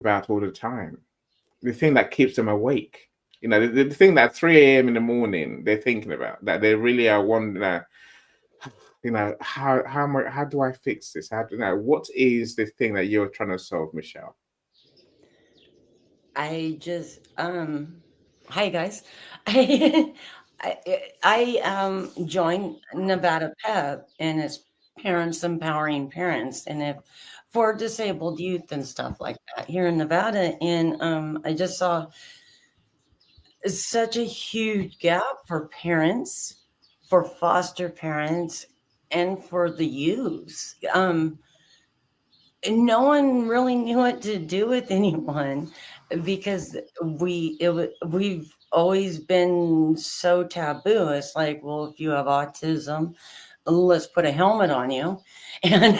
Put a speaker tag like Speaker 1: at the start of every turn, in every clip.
Speaker 1: about all the time, the thing that keeps them awake. The thing that 3 a.m. in the morning they're thinking about, that they really are wondering, how do I fix this? What is the thing that you're trying to solve, Michelle?
Speaker 2: I just hi guys. I I joined Nevada PEP, and it's Parents Empowering Parents, and if for disabled youth and stuff like that here in Nevada. And I just saw such a huge gap for parents, for foster parents, and for the youths. And no one really knew what to do with anyone because we've always been so taboo. It's like, well, if you have autism, let's put a helmet on you and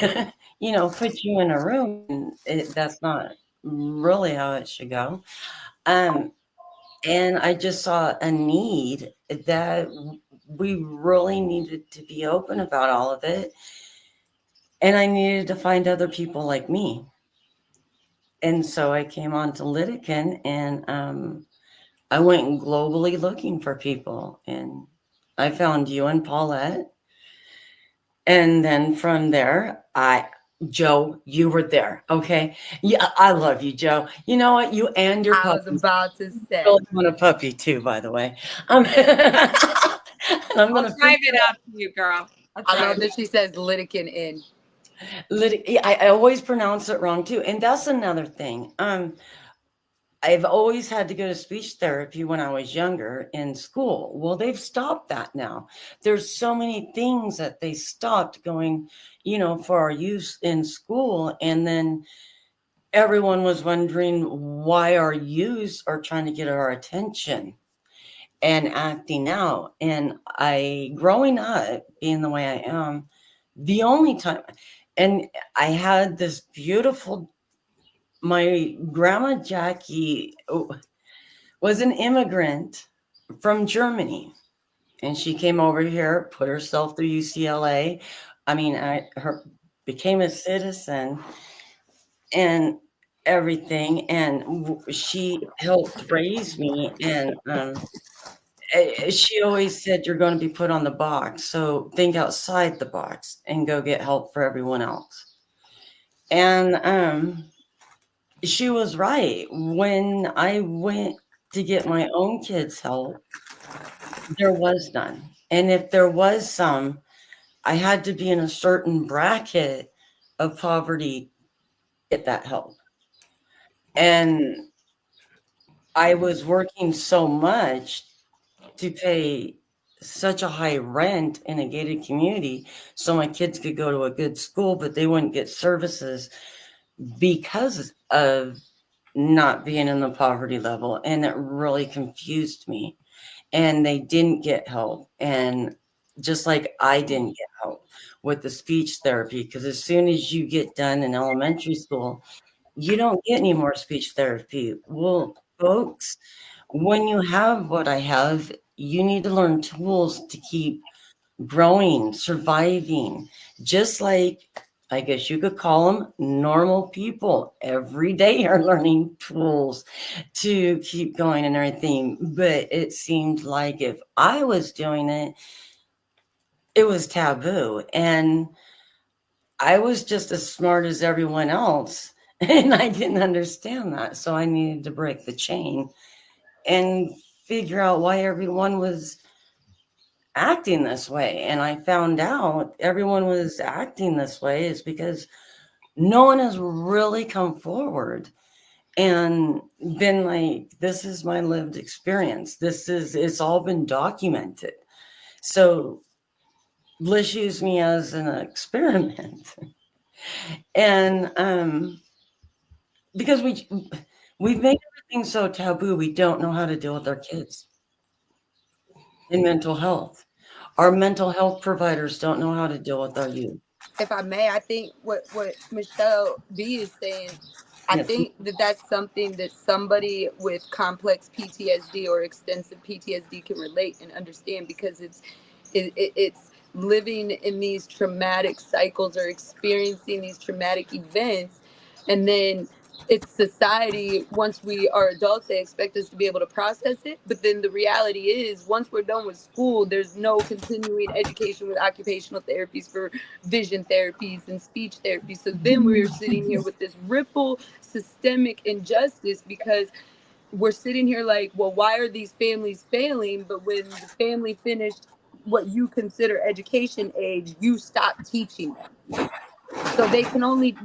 Speaker 2: put you in a room, and that's not really how it should go. um and I just saw a need that we really needed to be open about all of it, and I needed to find other people like me. And so I came on to Lytican, and I went globally looking for people, and I found you and Paulette. And then from there, Joe, you were there. Okay. Yeah, I love you, Joe. You know what? You and your
Speaker 3: I was
Speaker 2: puppies.
Speaker 3: about to
Speaker 2: I
Speaker 3: say.
Speaker 2: really want a puppy too, by the way. And I'm
Speaker 4: I'll
Speaker 2: gonna
Speaker 4: drive
Speaker 2: figure
Speaker 4: it up to you, girl. I'll
Speaker 3: I
Speaker 4: drive
Speaker 3: love
Speaker 4: it.
Speaker 3: that she says Litikin in.
Speaker 2: yeah, I always pronounce it wrong too. And that's another thing. I've always had to go to speech therapy when I was younger in school. Well, they've stopped that now. There's so many things that they stopped going, for our use in school. And then everyone was wondering why our youth are trying to get our attention and acting out. And growing up, being the way I am, the only time, and I had this beautiful, my grandma Jackie was an immigrant from Germany, and she came over here, put herself through UCLA. I mean, her became a citizen and everything, and she helped raise me. And she always said, "You're going to be put on the box, so think outside the box and go get help for everyone else." And she was right. When I went to get my own kids help, there was none. And if there was some, I had to be in a certain bracket of poverty to get that help. And I was working so much to pay such a high rent in a gated community so my kids could go to a good school, but they wouldn't get services because of not being in the poverty level. And it really confused me. And they didn't get help. And just like I didn't get help with the speech therapy, because as soon as you get done in elementary school, you don't get any more speech therapy. Well, folks, when you have what I have, you need to learn tools to keep growing, surviving, just like, I guess you could call them normal people. Every day are learning tools to keep going and everything. But it seemed like if I was doing it, it was taboo. And I was just as smart as everyone else. And I didn't understand that. So I needed to break the chain and figure out why everyone was acting this way. And I found out everyone was acting this way is because no one has really come forward and been like, this is my lived experience. It's all been documented. So let's use me as an experiment. And because we've made everything so taboo, we don't know how to deal with our kids in mental health. Our mental health providers don't know how to deal with our youth.
Speaker 3: If I may, I think what Michelle B is saying, I
Speaker 2: Yes.
Speaker 3: think that that's something that somebody with complex PTSD or extensive PTSD can relate and understand, because it's living in these traumatic cycles or experiencing these traumatic events, and then it's society. Once we are adults, they expect us to be able to process it. But then the reality is, once we're done with school, there's no continuing education with occupational therapies for vision therapies and speech therapy. So then we're sitting here with this ripple systemic injustice, because we're sitting here like, well, why are these families failing? But when the family finished what you consider education age, you stop teaching them. So we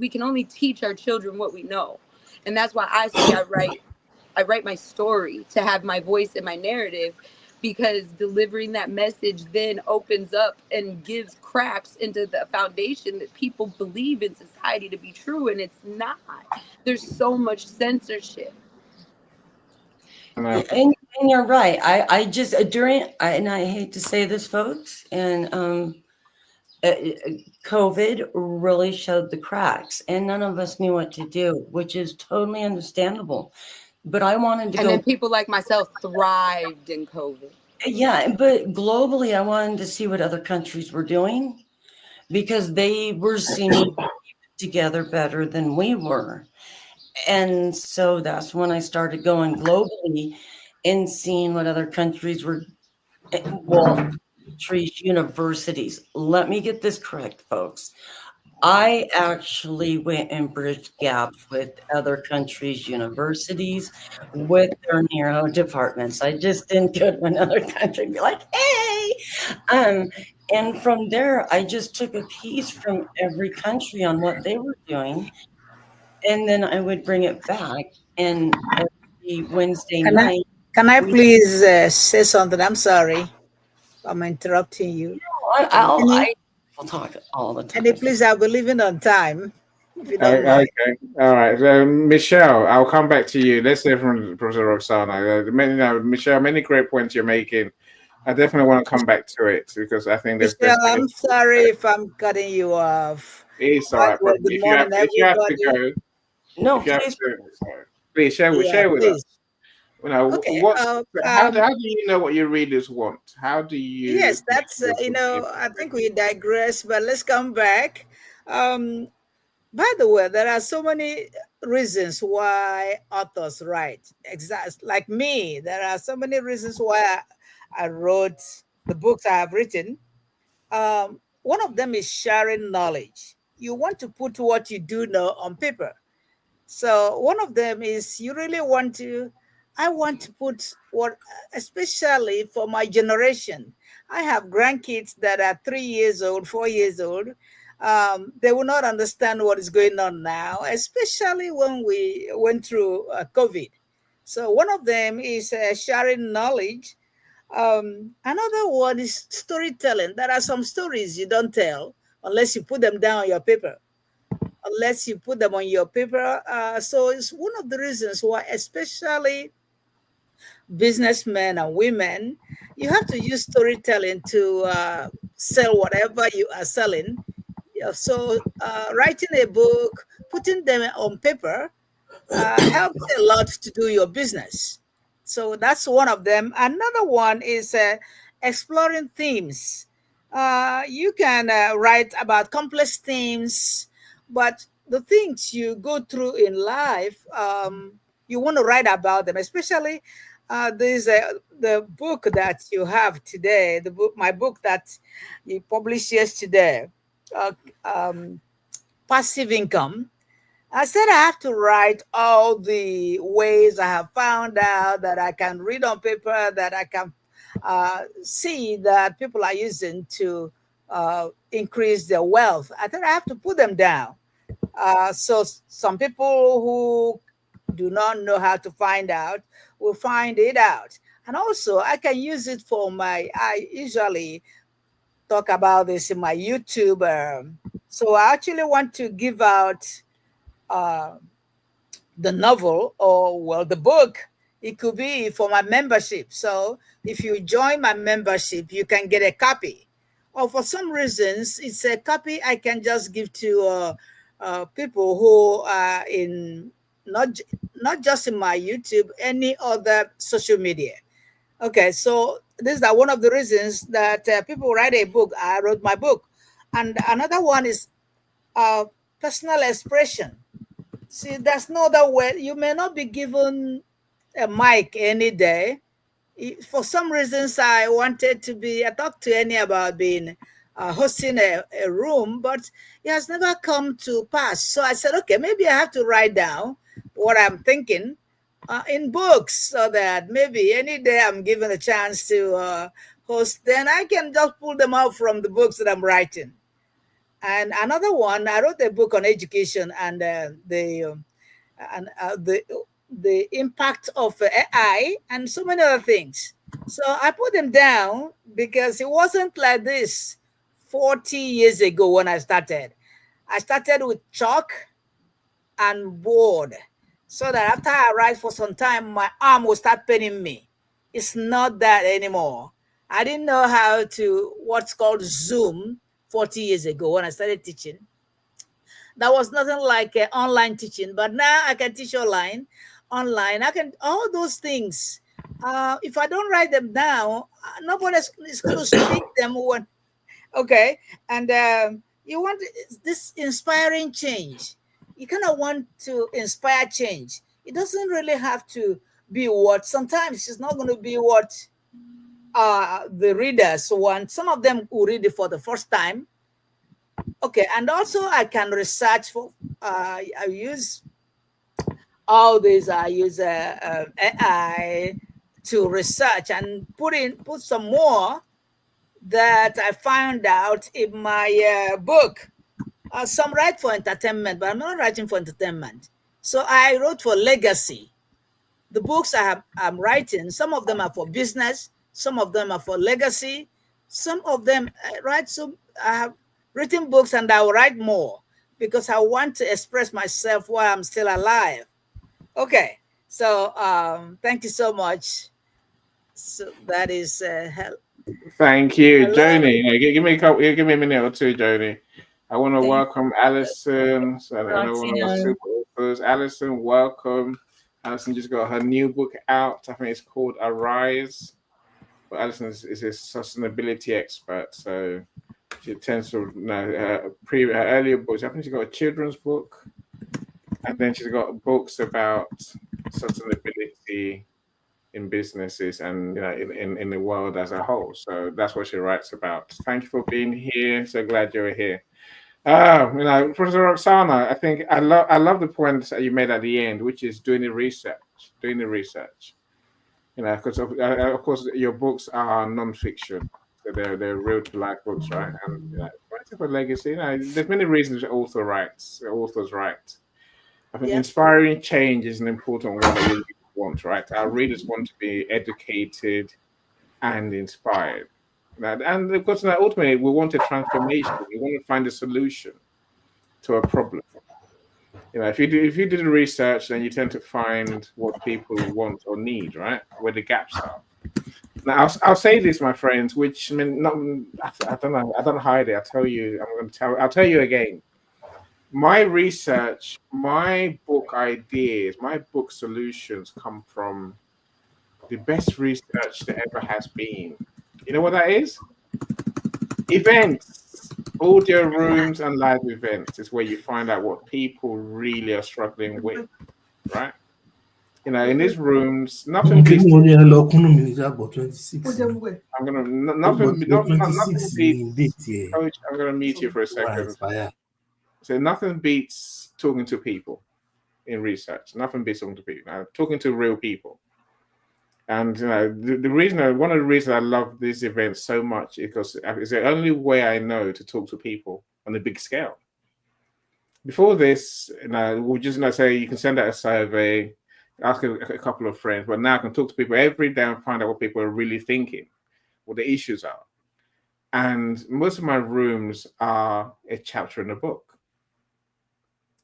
Speaker 3: can only teach our children what we know. And that's why I say I write my story to have my voice and my narrative, because delivering that message then opens up and gives cracks into the foundation that people believe in society to be true, and it's not. There's so much censorship.
Speaker 2: And you're right. I just and I hate to say this, folks, and COVID really showed the cracks, and none of us knew what to do, which is totally understandable. But I wanted to
Speaker 3: And then people like myself thrived in COVID.
Speaker 2: Yeah, but globally, I wanted to see what other countries were doing, because they were seeming together better than we were. And so that's when I started going globally and seeing what other countries were, well, universities. Let me get this correct, folks. I actually went and bridged gaps with other countries' universities with their neuro departments. I just didn't go to another country and be like, hey. And from there, I just took a piece from every country on what they were doing, and then I would bring it back. And every Wednesday night.
Speaker 4: Can I please say something? I'm sorry. I'm interrupting you.
Speaker 2: I'll talk all the time.
Speaker 4: Can you please, I'll be leaving on time. If you don't
Speaker 1: Okay,
Speaker 4: mind.
Speaker 1: all right. Michelle, I'll come back to you. Let's hear from Professor Roxana. Michelle, many great points you're making. I definitely want to come back to it, because I think there's.
Speaker 4: Michelle, I'm sorry if I'm cutting you off.
Speaker 1: It's all right.
Speaker 4: Well, good morning,
Speaker 1: If you have to
Speaker 4: everybody.
Speaker 1: go,
Speaker 2: No,
Speaker 1: if you have
Speaker 2: please.
Speaker 1: to, please share with
Speaker 4: please.
Speaker 1: us. You know,
Speaker 4: Okay,
Speaker 1: how do you know what your readers want? How do you?
Speaker 4: Yes, that's I think we digress, but let's come back. By the way, there are so many reasons why authors write. Like me, there are so many reasons why I wrote the books I have written. One of them is sharing knowledge. You want to put what you do know on paper. So one of them is I want to put what, especially for my generation. I have grandkids that are 3 years old, 4 years old. They will not understand what is going on now, especially when we went through COVID. So one of them is sharing knowledge. Another one is storytelling. There are some stories you don't tell unless you put them down on your paper. So it's one of the reasons why, especially businessmen and women, you have to use storytelling to sell whatever you are selling. So writing a book, putting them on paper, helps a lot to do your business. So that's one of them. Another one is exploring themes. You can write about complex themes, but the things you go through in life, you want to write about them, especially the book that you have today, my book that you published yesterday, uh, um, Passive Income. I said I have to write all the ways I have found out that I can read on paper, that I can see that people are using to increase their wealth. I thought I have to put them down. So some people who do not know how to find out will find it out. And also I can use it I usually talk about this in my YouTube. So I actually want to give out the novel, or well, the book. It could be for my membership. So if you join my membership, you can get a copy. Or for some reasons, it's a copy I can just give to people who are in not just in my YouTube, any other social media. Okay, so these are one of the reasons that people write a book. I wrote my book. And another one is personal expression. See, there's no other way. You may not be given a mic any day. For some reasons, I talked to Annie about being hosting a room, but it has never come to pass. So I said, okay, maybe I have to write down what I'm thinking in books, so that maybe any day I'm given a chance to host, then I can just pull them out from the books that I'm writing. And another one, I wrote a book on education and the impact of AI and so many other things. So I put them down because it wasn't like this 40 years ago when I started. I started with chalk and board, so that after I write for some time, my arm will start paining me. It's not that anymore. I didn't know how to what's called Zoom 40 years ago when I started teaching. That was nothing like online teaching, but now I can teach online. I can all those things. If I don't write them down, nobody is going to speak them. Okay, and you want this inspiring change. You kind of want to inspire change. It doesn't really have to be what. Sometimes it's not going to be what the readers want. Some of them will read it for the first time. Okay, and also I can research for. I use all these. I use AI to research and put some more that I found out in my book. Some write for entertainment, but I'm not writing for entertainment. So I wrote for legacy. The books I'm writing, some of them are for business, some of them are for legacy, some of them I have written books and I will write more because I want to express myself while I'm still alive. Okay, so thank you so much. So that is help.
Speaker 1: Thank you, Joni. Give me a minute or two, Joni. I want to welcome Alison. So one of our super authors. Alison, welcome. Alison just got her new book out. I think it's called Arise. But Alison is a sustainability expert, so she tends to her earlier books. I think she's got a children's book, and then she's got books about sustainability in businesses and in the world as a whole. So that's what she writes about. Thank you for being here. So glad you're here. Professor Roxana, I think I love the point that you made at the end, which is doing the research. Because of course your books are non-fiction, so they're real to life books, right? And writing for legacy, there's many reasons authors write. I think inspiring change is an important one that we want, right? Our readers want to be educated and inspired. And of course, ultimately, we want a transformation. We want to find a solution to a problem. If you do the research, then you tend to find what people want or need, right? Where the gaps are. Now, I'll say this, my friends, which I don't know. I don't hide it. I'll tell you again. My research, my book ideas, my book solutions come from the best research there ever has been. You know what that is? Events, audio rooms, and live events is where you find out what people really are struggling with, right? In these rooms, nothing beats. I'm gonna mute you for a second. So nothing beats talking to people in research. Nothing beats talking to people. Talking to real people. And one of the reasons I love these events so much is because it's the only way I know to talk to people on a big scale. Before this, we'll just say you can send out a survey, ask a couple of friends, but now I can talk to people every day and find out what people are really thinking, what the issues are. And most of my rooms are a chapter in a book.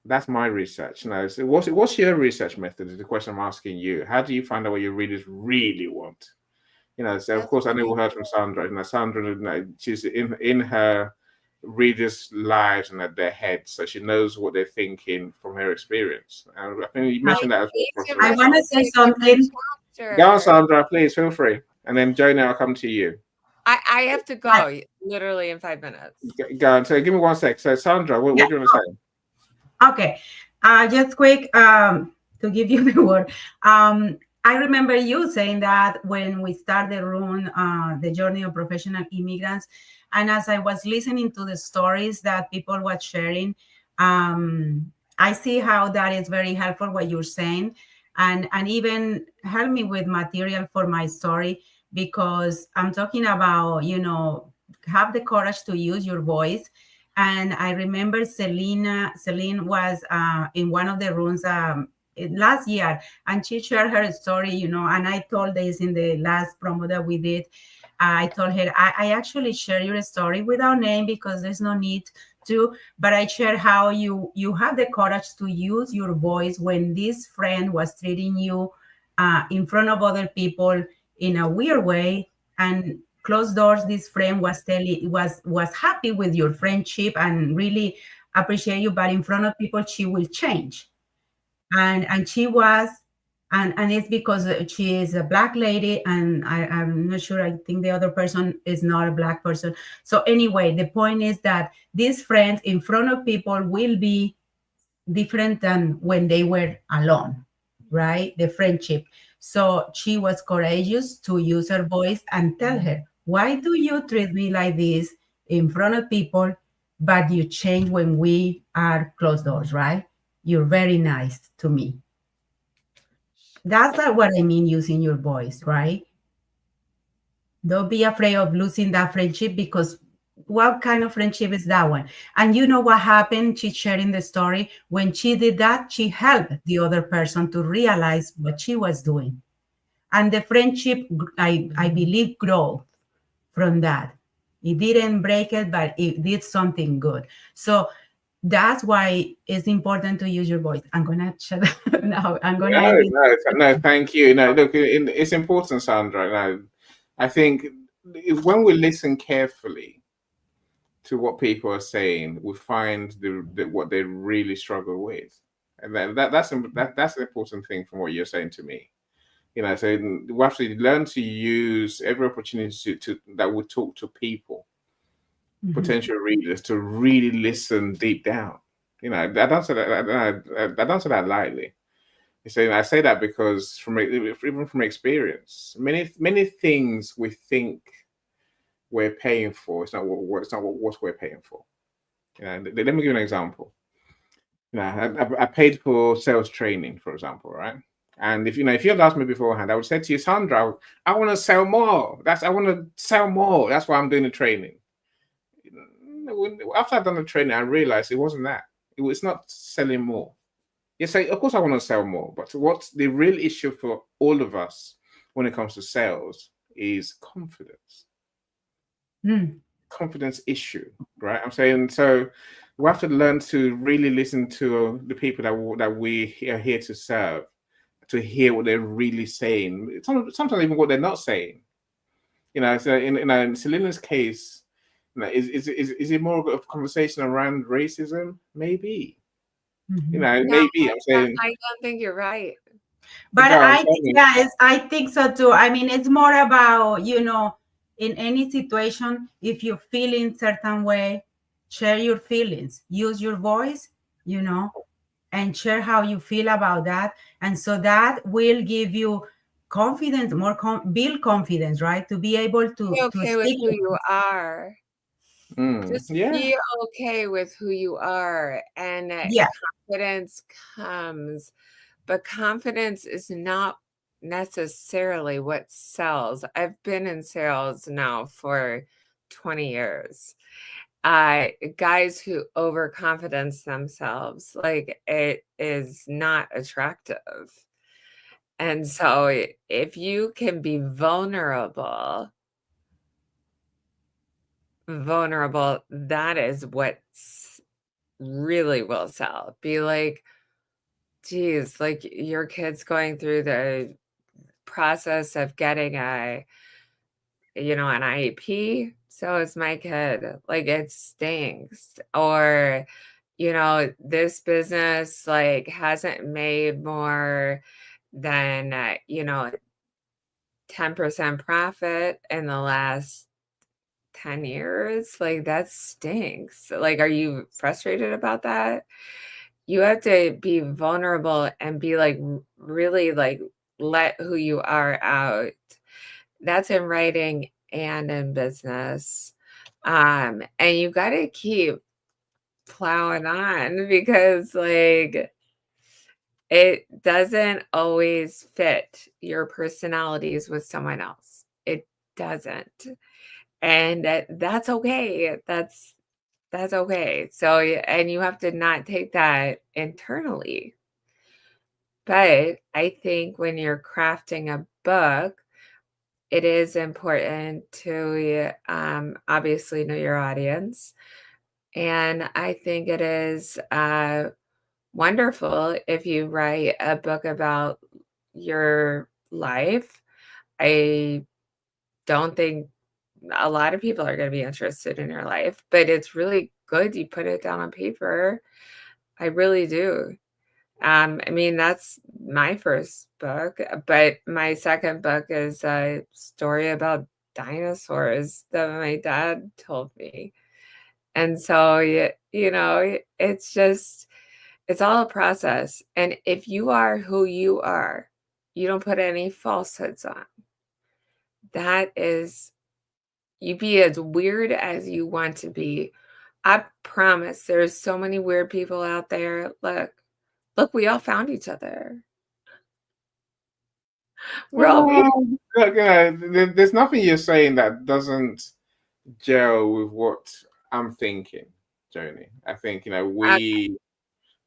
Speaker 1: That's my research. So what's your research method is the question I'm asking you. How do you find out what your readers really want? So of course I know we heard from Sandra. Sandra, she's in her readers' lives and at their heads, so she knows what they're thinking from her experience. And I think you mentioned that as well.
Speaker 5: I want to say something.
Speaker 1: Go on, Sandra, please feel free. And then Joni, I'll come to you.
Speaker 6: I have to go literally in 5 minutes.
Speaker 1: Go on. So give me 1 sec. So Sandra, what do you want to say?
Speaker 5: Okay. Just quick, to give you the word. I remember you saying that when we started the room, the journey of professional immigrants, and as I was listening to the stories that people were sharing, I see how that is very helpful what you're saying, and even help me with material for my story, because I'm talking about, have the courage to use your voice. And I remember Celine was in one of the rooms last year, and she shared her story, and I told this in the last promo that we did. I told her, I actually share your story without name because there's no need to, but I share how you have the courage to use your voice when this friend was treating you in front of other people in a weird way, and closed doors. This friend was telling was happy with your friendship and really appreciate you, but in front of people she will change. And she was, and it's because she is a Black lady, and I'm not sure, I think the other person is not a Black person. So anyway, the point is that these friends in front of people will be different than when they were alone, right? The friendship. So she was courageous to use her voice and tell her, why do you treat me like this in front of people, but you change when we are closed doors, right? You're very nice to me. That's what I mean using your voice, right? Don't be afraid of losing that friendship, because what kind of friendship is that one? And you know what happened? She's sharing the story. When she did that, she helped the other person to realize what she was doing. And the friendship, I believe, grew from that. It didn't break it, but it did something good. So that's why it's important to use your voice. I'm gonna shut up now.
Speaker 1: No, thank you. No, look, it's important, Sandra. No, I think when we listen carefully to what people are saying, we find what they really struggle with, and that's an important thing from what you're saying to me. So we have to learn to use every opportunity to that we talk to people, potential readers, to really listen deep down. I don't say that. I don't say that lightly. So I say that because even from experience, many things we think we're paying for, it's not what we're paying for. Let me give you an example. I paid for sales training, for example, right? And if you had asked me beforehand, I would say to you, Sandra, I want to sell more. I want to sell more. That's why I'm doing the training. After I've done the training, I realized it wasn't that. It's not selling more. Yes, of course I want to sell more, but what's the real issue for all of us when it comes to sales is confidence. Confidence issue, right? I'm saying, so we have to learn to really listen to the people that we are here to serve, to hear what they're really saying. Sometimes even what they're not saying. So in Selena's case, is it more of a conversation around racism? Maybe. Maybe I'm saying.
Speaker 6: I don't think you're right.
Speaker 5: But I think so too. I mean, it's more about, in any situation, if you feel in certain way, share your feelings, use your voice, and share how you feel about that. And so that will give you confidence, build confidence, right? To be able to
Speaker 6: be okay with who you are. Just be okay with who you are, and confidence comes. But confidence is not necessarily what sells. I've been in sales now for 20 years. Guys who overconfidence themselves, like, it is not attractive. And so if you can be vulnerable, that is what really will sell. Be like, geez, like, your kid's going through the process of getting an IEP. So is my kid. Like, it stinks. Or, this business hasn't made more than 10% profit in the last 10 years. Like, that stinks. Like, are you frustrated about that? you have to be vulnerable and be like, really like, let who you are out. That's in writing and in business. And you got to keep plowing on, because like it doesn't always fit your personalities with someone else. It doesn't. And that's okay. That's okay. So, and you have to not take that internally. But I think when you're crafting a book, it is important to obviously know your audience. And I think it is wonderful if you write a book about your life. I don't think a lot of people are going to be interested in your life, but it's really good you put it down on paper. I really do. I mean, that's my first book, but my second book is a story about dinosaurs that my dad told me. And so, you know, it's just, it's all a process. And if you are who you are, you don't put any falsehoods on. That is, you be as weird as you want to be. I promise there's so many weird people out there. Look, we all found each other. We're all
Speaker 1: look, there's nothing you're saying that doesn't gel with what I'm thinking, Joni. I think, I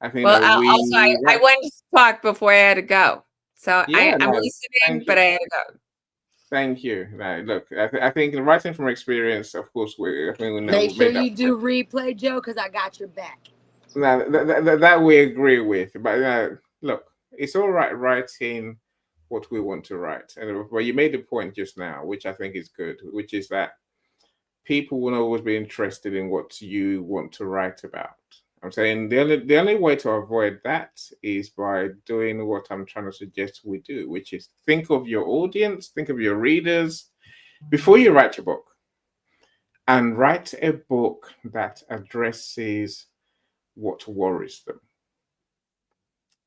Speaker 1: think
Speaker 6: well, also, I wanted to talk before I had to go. So I'm listening, but I had to go.
Speaker 1: Thank you. Look, I think writing from experience, of course, I think we know.
Speaker 3: Make sure you do replay, Joe, because I got your back.
Speaker 1: Now, that we agree with. But look, it's all right writing what we want to write. And well, you made the point just now, which I think is good, which is that people will always be interested in what you want to write about. I'm saying the only way to avoid that is by doing what I'm trying to suggest we do, which is think of your audience, think of your readers before you write your book, and write a book that addresses what worries them,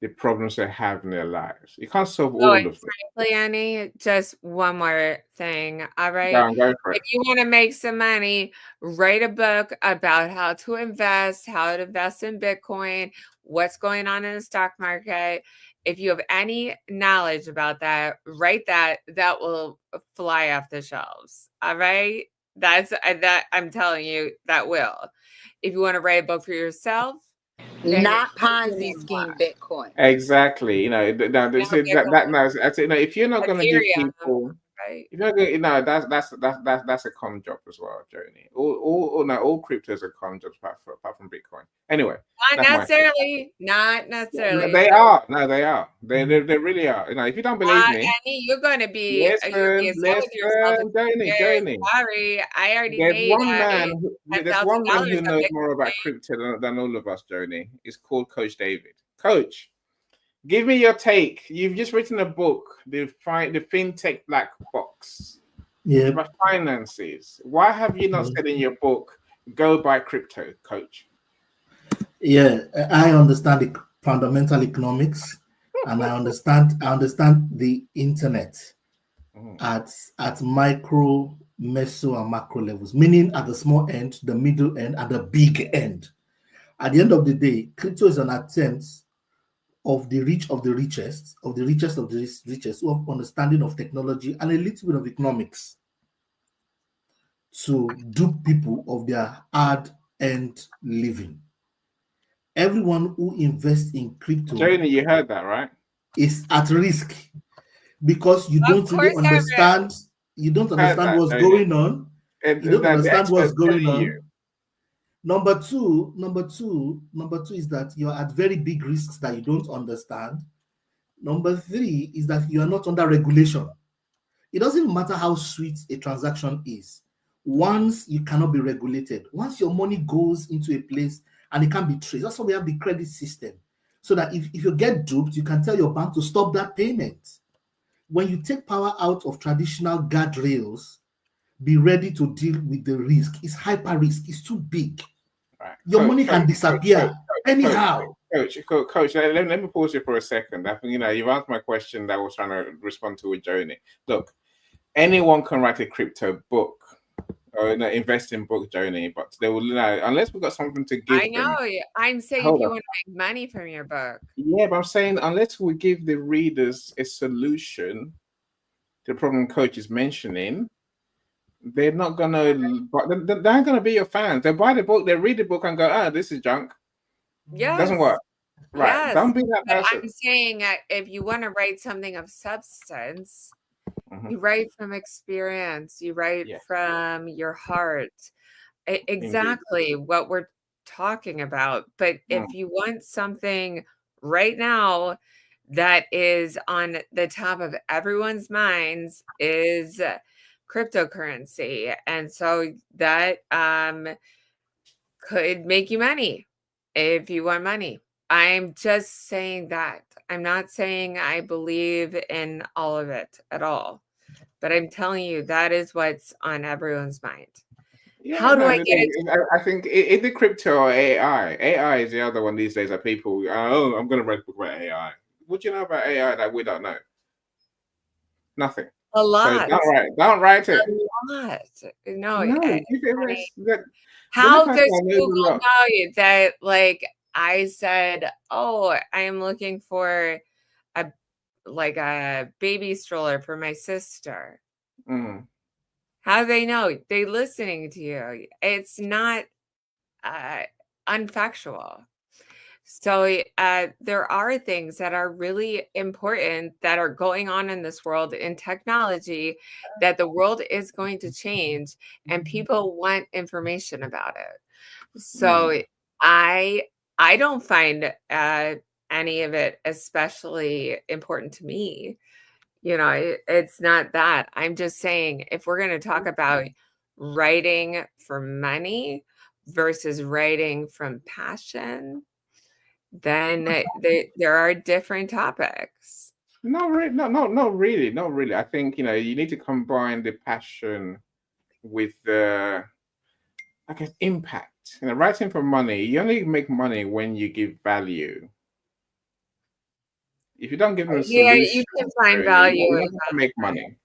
Speaker 1: the problems they have in their lives. You can't solve all of them.
Speaker 6: Frankly, Annie, just one more thing. All right.
Speaker 1: Go for it.
Speaker 6: If you want to make some money, write a book about how to invest in Bitcoin, what's going on in the stock market. If you have any knowledge about that, write that. That will fly off the shelves. All right. That I'm telling you, that will. If you want to write a book for yourself,
Speaker 3: not Ponzi scheme Bitcoin.
Speaker 1: Exactly. If you're not going to give people, right? If you're going, that's a con job as well, Joni. All cryptos are con jobs apart from Bitcoin. Anyway,
Speaker 6: not necessarily.
Speaker 1: They are. No, they are. They really are. If you don't believe me,
Speaker 6: Annie, you're going to be.
Speaker 1: Joni.
Speaker 6: Sorry, I already
Speaker 1: There's one man who knows more about crypto than all of us, Joni. It's called Coach David. Coach, give me your take. You've just written a book, the FinTech Black Box.
Speaker 7: Yeah.
Speaker 1: About finances. Why have you not said in your book, go buy crypto, Coach?
Speaker 7: Yeah, I understand the fundamental economics, and I understand the internet at micro, meso, and macro levels, meaning at the small end, the middle end, and the big end. At the end of the day, crypto is an attempt of the rich of the richest, of the richest of the richest, who have understanding of technology and a little bit of economics to dupe people of their hard-earned living. Everyone who invests in crypto,
Speaker 1: Joni, you heard that, right?
Speaker 7: Is at risk because you don't really understand. You don't understand what's going on. You don't understand what's going on. Number two is that you're at very big risks that you don't understand. Number three is that you are not under regulation. It doesn't matter how sweet a transaction is. Once you cannot be regulated, once your money goes into a place and it can't be traced, that's why we have the credit system. So that if you get duped, you can tell your bank to stop that payment. When you take power out of traditional guardrails, be ready to deal with the risk. It's hyper risk. It's too big. Right. Your money can disappear anyhow.
Speaker 1: Coach, let me pause you for a second. I think, you've answered my question that I was trying to respond to with Joni. Look, anyone can write a crypto book or invest in book, Joni, but they will, unless we've got something to give.
Speaker 6: I know. I'm saying if you want to make money from your book.
Speaker 1: Yeah, but I'm saying unless we give the readers a solution to the problem Coach is mentioning, they're not gonna. They're not gonna be your fans. They buy the book, they read the book, and go, this is junk.
Speaker 6: Yeah,
Speaker 1: doesn't work. Right.
Speaker 6: Yes.
Speaker 1: Don't be that person.
Speaker 6: I'm saying if you want to write something of substance, you write from experience, you write from your heart. Exactly what we're talking about. But if you want something right now that is on the top of everyone's minds is cryptocurrency. And so that could make you money if you want money. I'm just saying that. I'm not saying I believe in all of it at all, but I'm telling you that is what's on everyone's mind.
Speaker 1: Yeah, how do I get it? I think in the crypto or AI is the other one these days that people, I'm going to write a book about AI. What do you know about AI that we don't know? Nothing.
Speaker 6: A lot.
Speaker 1: So don't write it.
Speaker 6: A lot. No.
Speaker 1: How
Speaker 6: does Google know that, like, I said, I am looking for a baby stroller for my sister. How do they know? They listening to you. It's not unfactual. So there are things that are really important that are going on in this world in technology that the world is going to change, and people want information about it. So I don't find any of it especially important to me. It's not that. I'm just saying, if we're going to talk about writing for money versus writing from passion, then there are different topics.
Speaker 1: Not really. I think, you need to combine the passion with the, impact. Writing for money, you only make money when you give value. If you don't give them a solution,
Speaker 6: you can find value.
Speaker 1: You're not going to make money.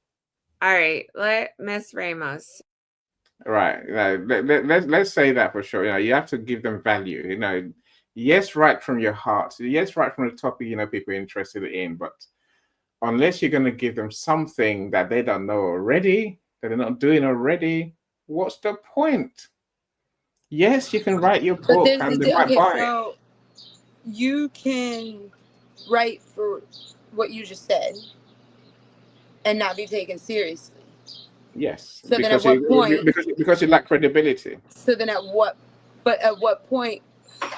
Speaker 6: All right, let Miss Ramos.
Speaker 1: Right. Let's say that for sure. You have to give them value. Yes, right from your heart. Yes, right from the topic, people are interested in. But unless you're going to give them something that they don't know already, that they're not doing already, what's the point? Yes, you can write your book and they might buy it.
Speaker 3: You can write for what you just said and not be taken seriously.
Speaker 1: Yes. So then at what point? Because you lack credibility.
Speaker 3: So then at what point?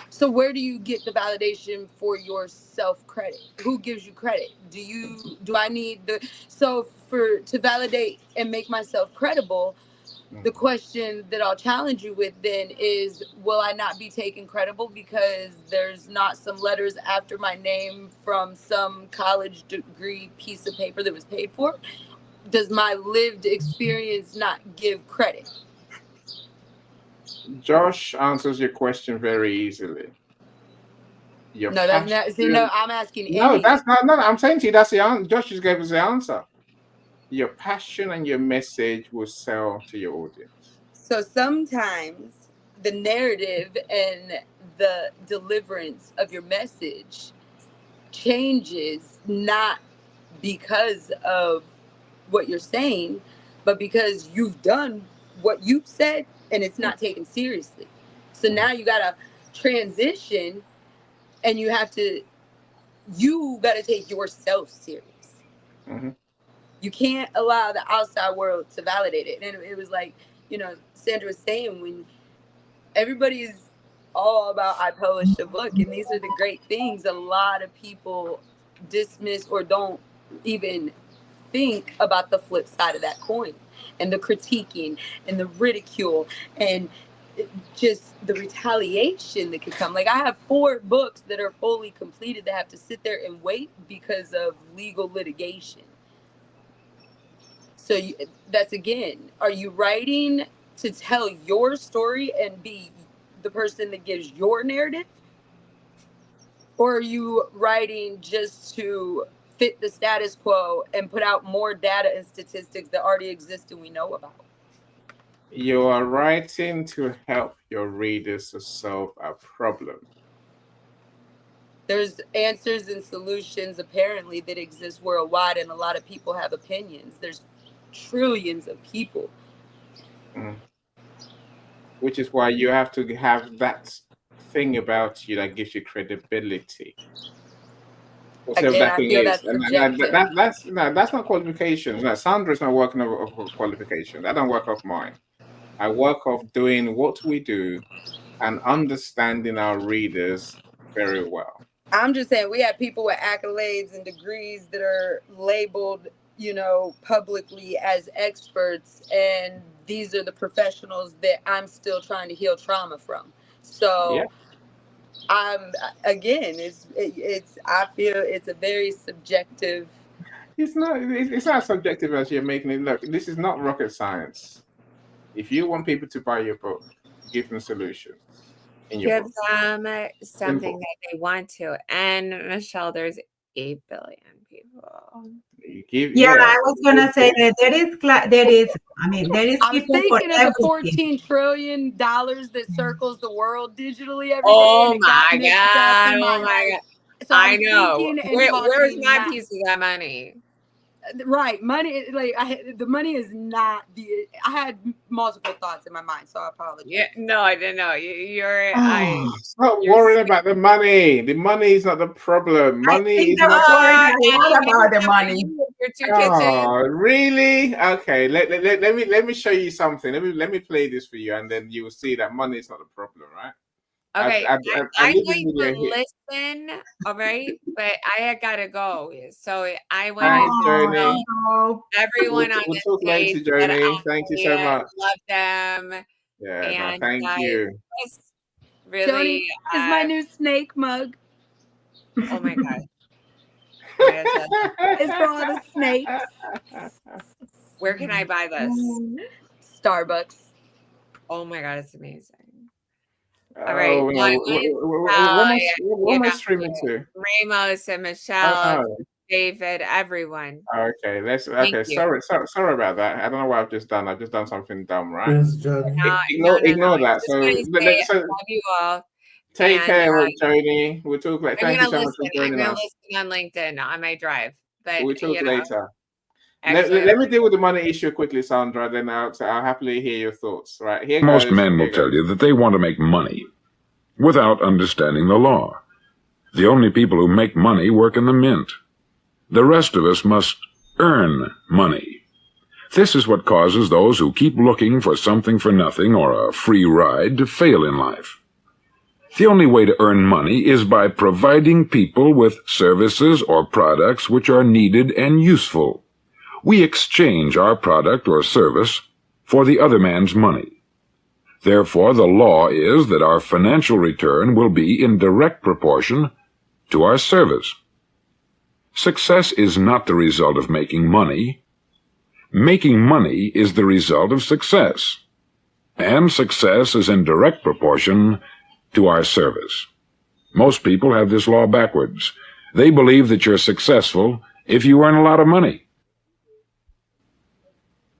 Speaker 3: So where do you get the validation for your self-credit? Who gives you credit? Do I need to validate and make myself credible? The question that I'll challenge you with then is, will I not be taken credible because there's not some letters after my name from some college degree piece of paper that was paid for? Does my lived experience not give credit?
Speaker 1: Josh answers your question very easily.
Speaker 3: I'm asking.
Speaker 1: No, that's not. No, I'm saying to you, that's the answer. Josh just gave us the answer. Your passion and your message will sell to your audience.
Speaker 3: So sometimes the narrative and the deliverance of your message changes, not because of what you're saying, but because you've done what you've said and it's not taken seriously. So now you got to transition and you got to take yourself serious. You can't allow the outside world to validate it. And it was like, Sandra was saying, when everybody's all about, I published a book and these are the great things, a lot of people dismiss or don't even think about the flip side of that coin and the critiquing and the ridicule and just the retaliation that could come. Like, I have 4 books that are fully completed that have to sit there and wait because of legal litigation. So that's, again, are you writing to tell your story and be the person that gives your narrative? Or are you writing just to fit the status quo and put out more data and statistics that already exist and we know about?
Speaker 1: You are writing to help your readers to solve a problem.
Speaker 3: There's answers and solutions apparently that exist worldwide, and a lot of people have opinions. There's trillions of people.
Speaker 1: Which is why you have to have that thing about you that gives you credibility.
Speaker 3: Again, I feel that's subjective.
Speaker 1: That's not qualifications. No, Sandra's not working off qualifications. I don't work off mine. I work off doing what we do and understanding our readers very well.
Speaker 3: I'm just saying we have people with accolades and degrees that are labeled, publicly as experts, and these are the professionals that I'm still trying to heal trauma from. So I feel it's a very subjective.
Speaker 1: It's not subjective as you're making it look. This is not rocket science. If you want people to buy your book, give them solutions.
Speaker 6: Give them something that they want to. And Michelle, there's 8 billion people.
Speaker 5: I was gonna say that there is people for everything.
Speaker 3: Of the $14 trillion that circles the world digitally every day.
Speaker 6: Oh my god! So I know. Where's my piece of that money?
Speaker 3: Right, money. The money is not the. I had multiple thoughts in my mind, so I apologize.
Speaker 6: Yeah, no, I didn't know.
Speaker 1: Stop worrying about the money. The money is not the problem. Money is not
Speaker 5: about the money.
Speaker 1: Oh, really? Okay. Let me show you something. Let me play this for you, and then you will see that money is not the problem, right?
Speaker 6: Okay, I'm going to listen, all right, but I gotta go. So I want to know everyone on this page.
Speaker 1: Thank you so much.
Speaker 6: Love them.
Speaker 1: Yeah, and thank you.
Speaker 3: Really, Joni is my new snake mug.
Speaker 6: Oh my god!
Speaker 3: It's for all the snakes.
Speaker 6: Where can I buy this?
Speaker 3: Starbucks.
Speaker 6: Oh my god, it's amazing.
Speaker 1: All right. What am I streaming to?
Speaker 6: Ramos and Michelle, David, everyone.
Speaker 1: Okay, sorry about that. I don't know what I've just done. I've just done something dumb, right? Ignore that. So
Speaker 6: love you all.
Speaker 1: Take care, Joni. We'll talk later. Thank you so much for joining us.
Speaker 6: I'm going to listen on LinkedIn on my drive. But
Speaker 1: we'll talk later. Let me deal with the money issue quickly, Sandra, then I'll happily hear your thoughts. Right, here
Speaker 8: Most men will tell you that they want to make money without understanding the law. The only people who make money work in the mint. The rest of us must earn money. This is what causes those who keep looking for something for nothing or a free ride to fail in life. The only way to earn money is by providing people with services or products which are needed and useful. We exchange our product or service for the other man's money. Therefore, the law is that our financial return will be in direct proportion to our service. Success is not the result of making money. Making money is the result of success. And success is in direct proportion to our service. Most people have this law backwards. They believe that you're successful if you earn a lot of money.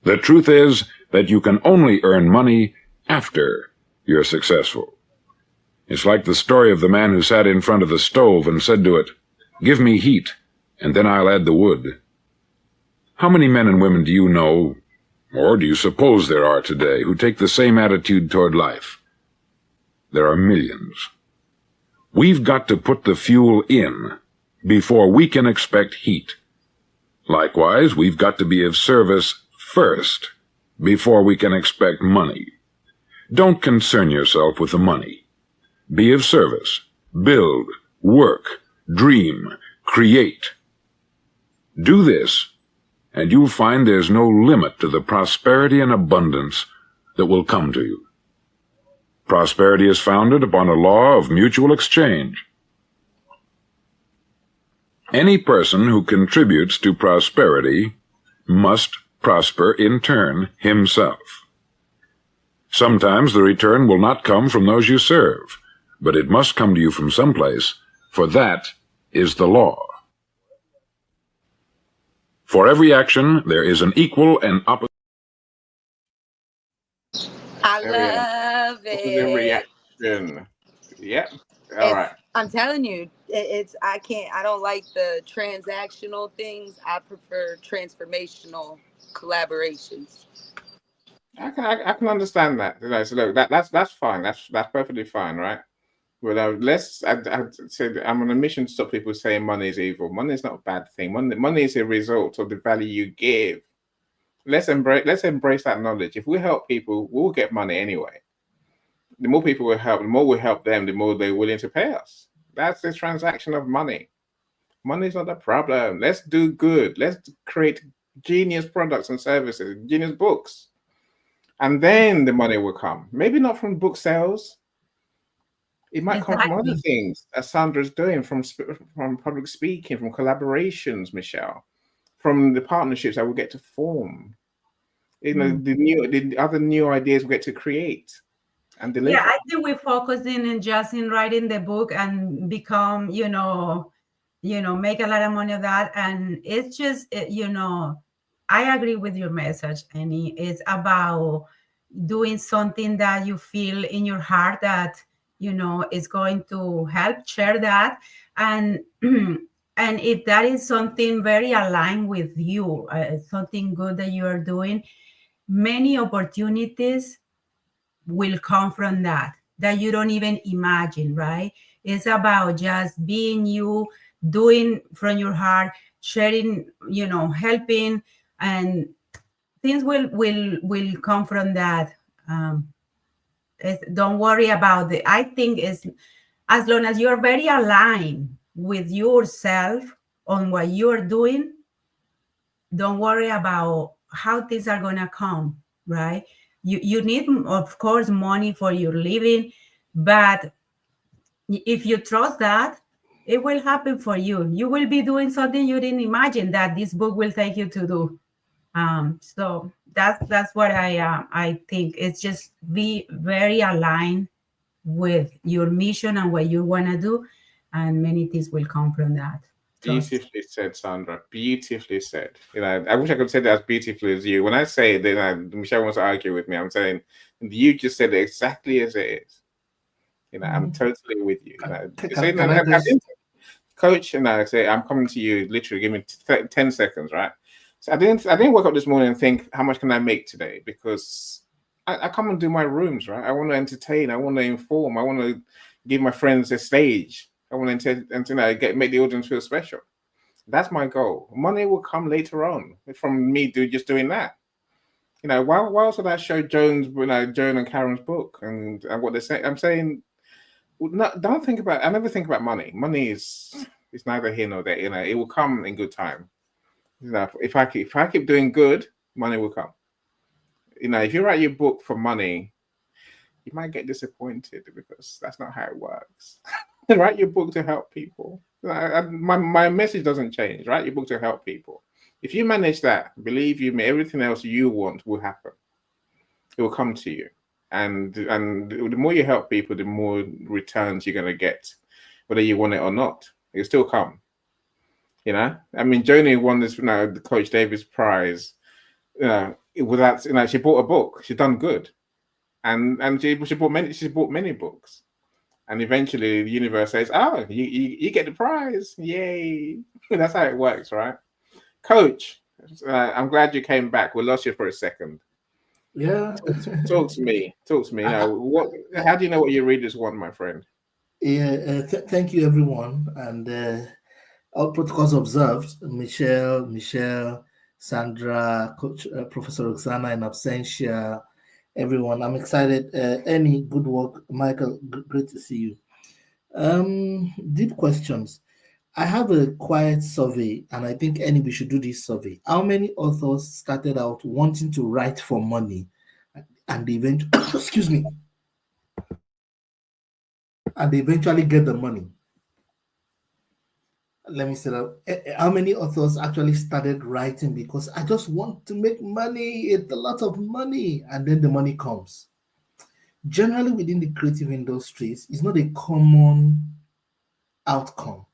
Speaker 8: The truth is that you can only earn money after you're successful. It's like the story of the man who sat in front of the stove and said to it, "Give me heat, and then I'll add the wood." How many men and women do you know, or do you suppose there are today, who take the same attitude toward life? There are millions. We've got to put the fuel in before we can expect heat. Likewise, we've got to be of service first before we can expect money. Don't concern yourself with the money. Be of service. Build, work, dream, create. Do this, and you'll find there's no limit to the prosperity and abundance that will come to you. Prosperity is founded upon a law of mutual exchange. Any person who contributes to prosperity must prosper in turn himself. Sometimes the return will not come from those you serve, but it must come to you from someplace for that is the law. For every action, there is an equal and opposite.
Speaker 3: I love it.
Speaker 1: Reaction. Yep. All right.
Speaker 3: I'm telling you, I don't like the transactional things. I prefer transformational collaborations.
Speaker 1: I can understand that. So look, that's fine. That's perfectly fine, right? But I said I'm on a mission to stop people saying money is evil. Money is not a bad thing. Money is a result of the value you give. Let's embrace that knowledge. If we help people, we'll get money anyway. The more people we help, the more we help them, the more they're willing to pay us. That's the transaction of money. Money is not the problem. Let's do good. Let's create genius products and services, genius books. And then the money will come. Maybe not from book sales. It might come from other things, as Sandra's doing, from public speaking, from collaborations, Michelle, from the partnerships that we'll get to form. The other new ideas we'll get to create and deliver.
Speaker 5: Yeah, I think we're focusing in just in writing the book and become, make a lot of money of that. And it's just, I agree with your message, Annie. It's about doing something that you feel in your heart that, is going to help share that. And and if that is something very aligned with you, something good that you are doing, many opportunities will come from that you don't even imagine, right? It's about just being you, doing from your heart, sharing, helping, and things will come from that. Don't worry about it. I think it's as long as you're very aligned with yourself on what you're doing, don't worry about how things are going to come, right? You need, of course, money for your living, but if you trust that, it will happen for you. You will be doing something you didn't imagine that this book will take you to do. So that's what I think. It's just be very aligned with your mission and what you want to do, and many things will come from that.
Speaker 1: Beautifully said, Sandra. Beautifully said. I wish I could say that as beautifully as you. When I say that, Michelle wants to argue with me. I'm saying you just said it exactly as it is. I'm totally with you. Coach, and I say I'm coming to you. Literally, give me 10 seconds, right? So I didn't wake up this morning and think, how much can I make today? Because I come and do my rooms, right? I want to entertain. I want to inform. I want to give my friends a stage. I want to make the audience feel special. That's my goal. Money will come later on from me just doing that. Why else would I show Joan and Karen's book and what they say? I'm saying, don't think about. I never think about money. Money is neither here nor there. It will come in good time. If I keep doing good, money will come. If you write your book for money, you might get disappointed because that's not how it works. Write your book to help people. My message doesn't change. Write your book to help people. If you manage that, believe you me, everything else you want will happen. It will come to you. And the more you help people, the more returns you're going to get, whether you want it or not. It'll still come. Joni won this, the Coach Davis Prize. She bought a book. She's done good, and she bought many books, and eventually the universe says, "Oh, you get the prize! Yay!" That's how it works, right? Coach, I'm glad you came back. We lost you for a second.
Speaker 7: Yeah.
Speaker 1: Talk to me. How do you know what your readers want, my friend?
Speaker 7: Yeah. Thank you, everyone, and all protocols observed. Michelle, Sandra, Coach, Professor Roxana in absentia, everyone. I'm excited. Any good work, Michael. Great to see you. Deep questions. I have a quiet survey, and I think we should do this survey. How many authors started out wanting to write for money, and they eventually, and they eventually get the money? Let me say that. How many authors actually started writing because I just want to make money, it's a lot of money, and then the money comes? Generally, within the creative industries, it's not a common outcome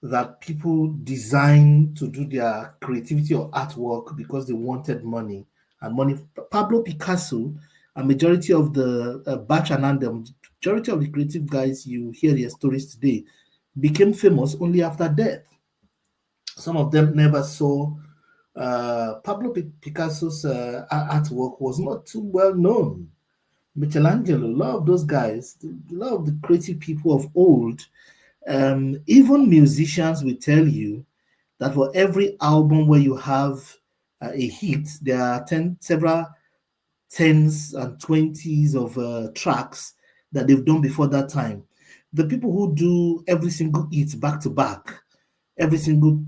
Speaker 7: that people design to do their creativity or artwork because they wanted money. And money. Pablo Picasso, a majority of the Bach and Andem, majority of the creative guys you hear their stories today, became famous only after death. Some of them never saw. Pablo Picasso's artwork was not too well known. Michelangelo, a lot of those guys, a lot of the creative people of old, even musicians will tell you that for every album where you have a hit, there are several tens and 20s of tracks that they've done before that time. The people who do every single hit back to back, every single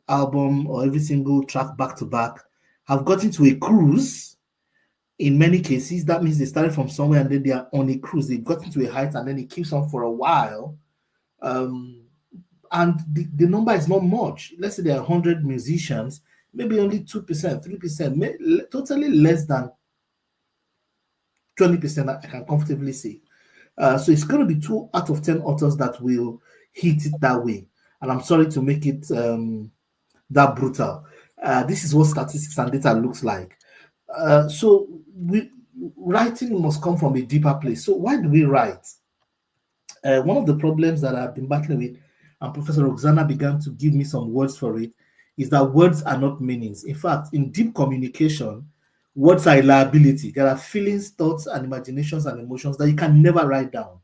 Speaker 7: album or every single track back to back, have gotten to a cruise. In many cases, that means they started from somewhere and then they are on a cruise. They've gotten to a height and then it keeps on for a while. And the number is not much. Let's say there are 100 musicians, maybe only 2%, 3%, totally less than 20%, I can comfortably say. So it's going to be 2 out of 10 authors that will hit it that way. And I'm sorry to make it that brutal. This is what statistics and data looks like. So writing must come from a deeper place. So why do we write? One of the problems that I've been battling with, and Professor Roxana began to give me some words for it, is that words are not meanings. In fact, in deep communication, words are a liability. There are feelings, thoughts, and imaginations and emotions that you can never write down.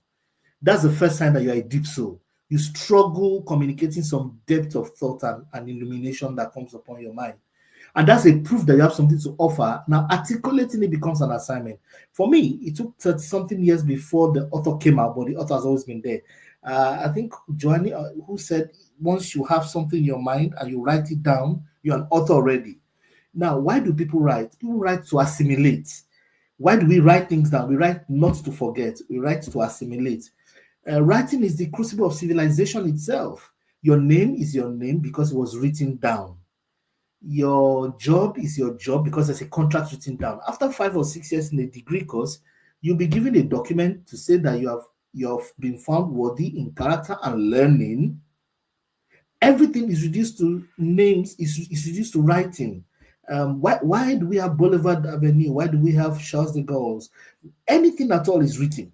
Speaker 7: That's the first sign that you are a deep soul. You struggle communicating some depth of thought and illumination that comes upon your mind. And that's a proof that you have something to offer. Now, articulating it becomes an assignment. For me, it took 30-something years before the author came out, but the author has always been there. I think Joanne, who said, once you have something in your mind and you write it down, you're an author already. Now, why do people write? People write to assimilate. Why do we write things down? We write not to forget. We write to assimilate. Writing is the crucible of civilization itself. Your name is your name because it was written down. Your job is your job because there's a contract written down. After 5 or 6 years in a degree course, you'll be given a document to say that you have been found worthy in character and learning. Everything is reduced to names, is reduced to writing. Why do we have Boulevard Avenue? Why do we have Charles de Gaulle? Anything at all is written.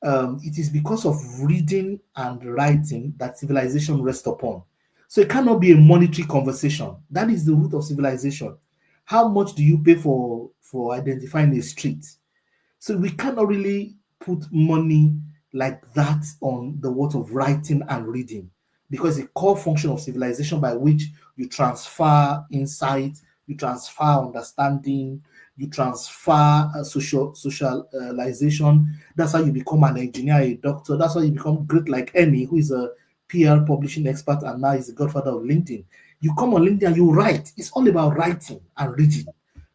Speaker 7: It is because of reading and writing that civilization rests upon. So it cannot be a monetary conversation. That is the root of civilization. How much do you pay for identifying a street? So we cannot really put money like that on the world of writing and reading, because the core function of civilization by which you transfer insight, you transfer understanding, you transfer socialization. That's how you become an engineer, a doctor. That's how you become great, like Eni, who is a PR publishing expert and now is the godfather of LinkedIn. You come on LinkedIn and you write. It's all about writing and reading.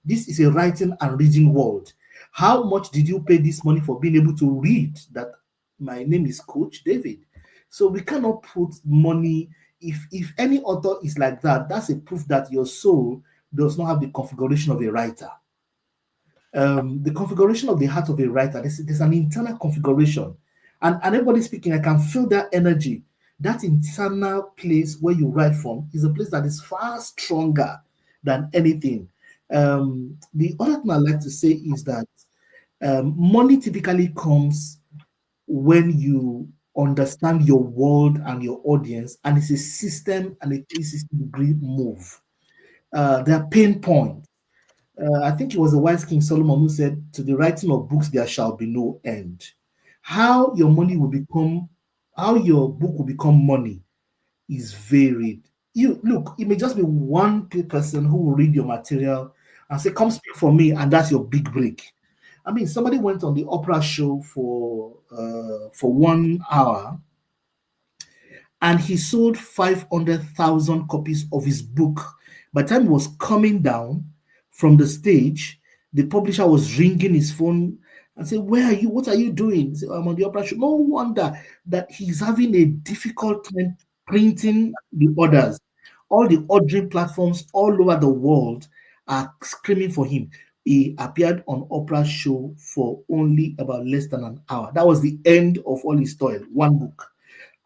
Speaker 7: This is a writing and reading world. How much did you pay this money for being able to read that my name is Coach David? So we cannot put money. If any author is like that, that's a proof that your soul does not have the configuration of a writer. The configuration of the heart of a writer, there's an internal configuration. And everybody speaking, I can feel that energy. That internal place where you write from is a place that is far stronger than anything. The other thing I like to say is that money typically comes when you understand your world and your audience, and it's a system and a 360-degree move. There are pain points. I think it was the wise King Solomon who said, to the writing of books there shall be no end. How your book will become money is varied. It may just be one person who will read your material and say, come speak for me, and that's your big break. I mean, somebody went on the Oprah show for 1 hour and he sold 500,000 copies of his book. By the time he was coming down from the stage, the publisher was ringing his phone and said, where are you? What are you doing? He said, I'm on the Oprah show. No wonder that he's having a difficult time printing the orders. All the ordering platforms all over the world are screaming for him. He appeared on Oprah's show for only about less than an hour. That was the end of all his toil, one book.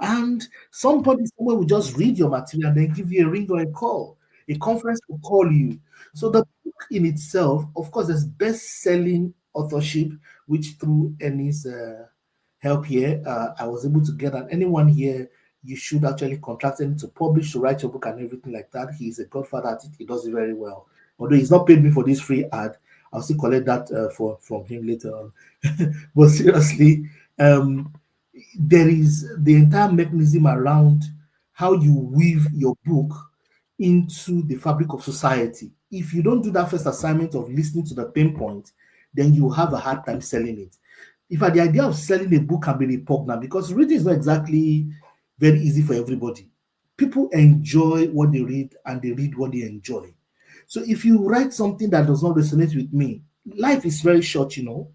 Speaker 7: And somebody somewhere will just read your material and then give you a ring or a call. A conference will call you. So the book in itself, of course, there's best-selling authorship, which through Annie's help here, I was able to get. And anyone here, you should actually contract him to publish, to write your book and everything like that. He's a godfather at it. He does it very well. Although he's not paid me for this free ad, I'll still collect that from him later on. But seriously, there is the entire mechanism around how you weave your book into the fabric of society. If you don't do that first assignment of listening to the pain point, then you have a hard time selling it. In fact, the idea of selling a book can be repugnant because reading is not exactly very easy for everybody. People enjoy what they read and they read what they enjoy. So if you write something that does not resonate with me, life is very short, you know.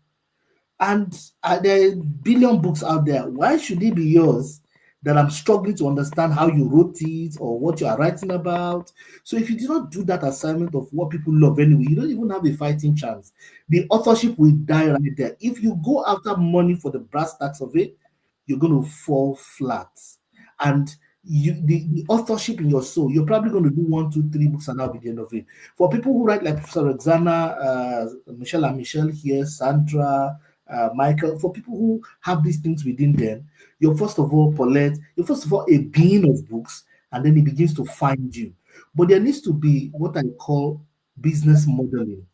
Speaker 7: And there are a billion books out there. Why should it be yours that I'm struggling to understand how you wrote it or what you are writing about? So if you do not do that assignment of what people love anyway, you don't even have a fighting chance. The authorship will die right there. If you go after money for the brass tacks of it, you're going to fall flat. And the authorship in your soul, you're probably going to do 1, 2, 3 books and that'll be the end of it. For people who write like Professor Roxana, Michelle and Michelle here, Sandra, Michael, for people who have these things within them, you're first of all, Paulette, you're first of all a being of books, and then it begins to find you. But there needs to be what I call business modeling.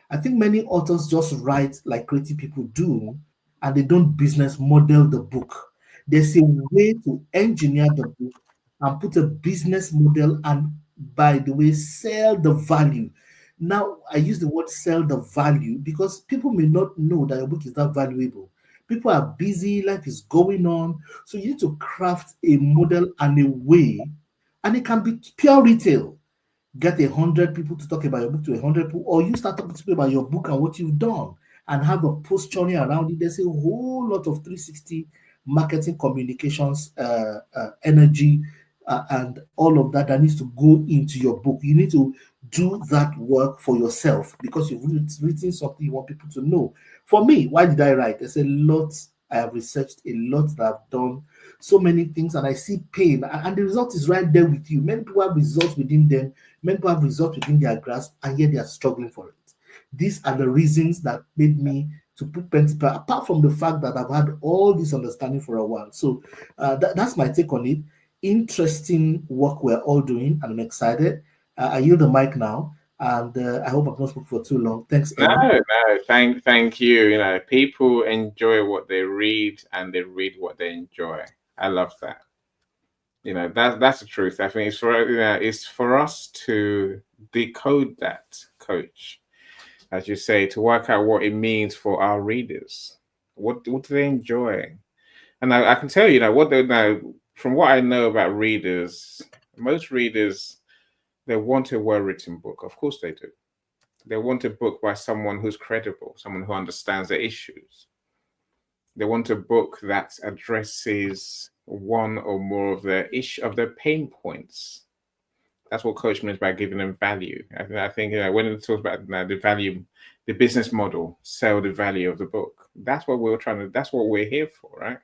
Speaker 7: I think many authors just write like creative people do, and they don't business model the book. There's a way to engineer the book and put a business model and, by the way, sell the value. Now, I use the word sell the value because people may not know that your book is that valuable. People are busy, life is going on. So you need to craft a model and a way, and it can be pure retail. Get 100 people to talk about your book to 100 people, or you start talking to people about your book and what you've done and have a post journey around it. There's a whole lot of 360 marketing, communications, energy, and all of that needs to go into your book. You need to do that work for yourself because you've written something you want people to know. For me, why did I write? There's a lot I have researched, a lot that I've done, so many things, and I see pain, and the result is right there with you. Many people have results within them, many people have results within their grasp, and yet they are struggling for it. These are the reasons that made me to put pen to paper, apart from the fact that I've had all this understanding for a while. So that's my take on it. Interesting work we're all doing, and I'm excited. I yield the mic now, and I hope I've not spoken for too long. Thanks.
Speaker 1: No, thank you. You know, people enjoy what they read, and they read what they enjoy. I love that. You know, that's the truth. I think it's for us to decode that, Coach, as you say, to work out what it means for our readers. What do they enjoy? And I can tell you, from what I know about readers, most readers, they want a well-written book. Of course they do. They want a book by someone who's credible, someone who understands the issues. They want a book that addresses one or more of their pain points. That's what Coach means by giving them value. I think when it talks about the value, the business model, sell the value of the book. That's what that's what we're here for, right?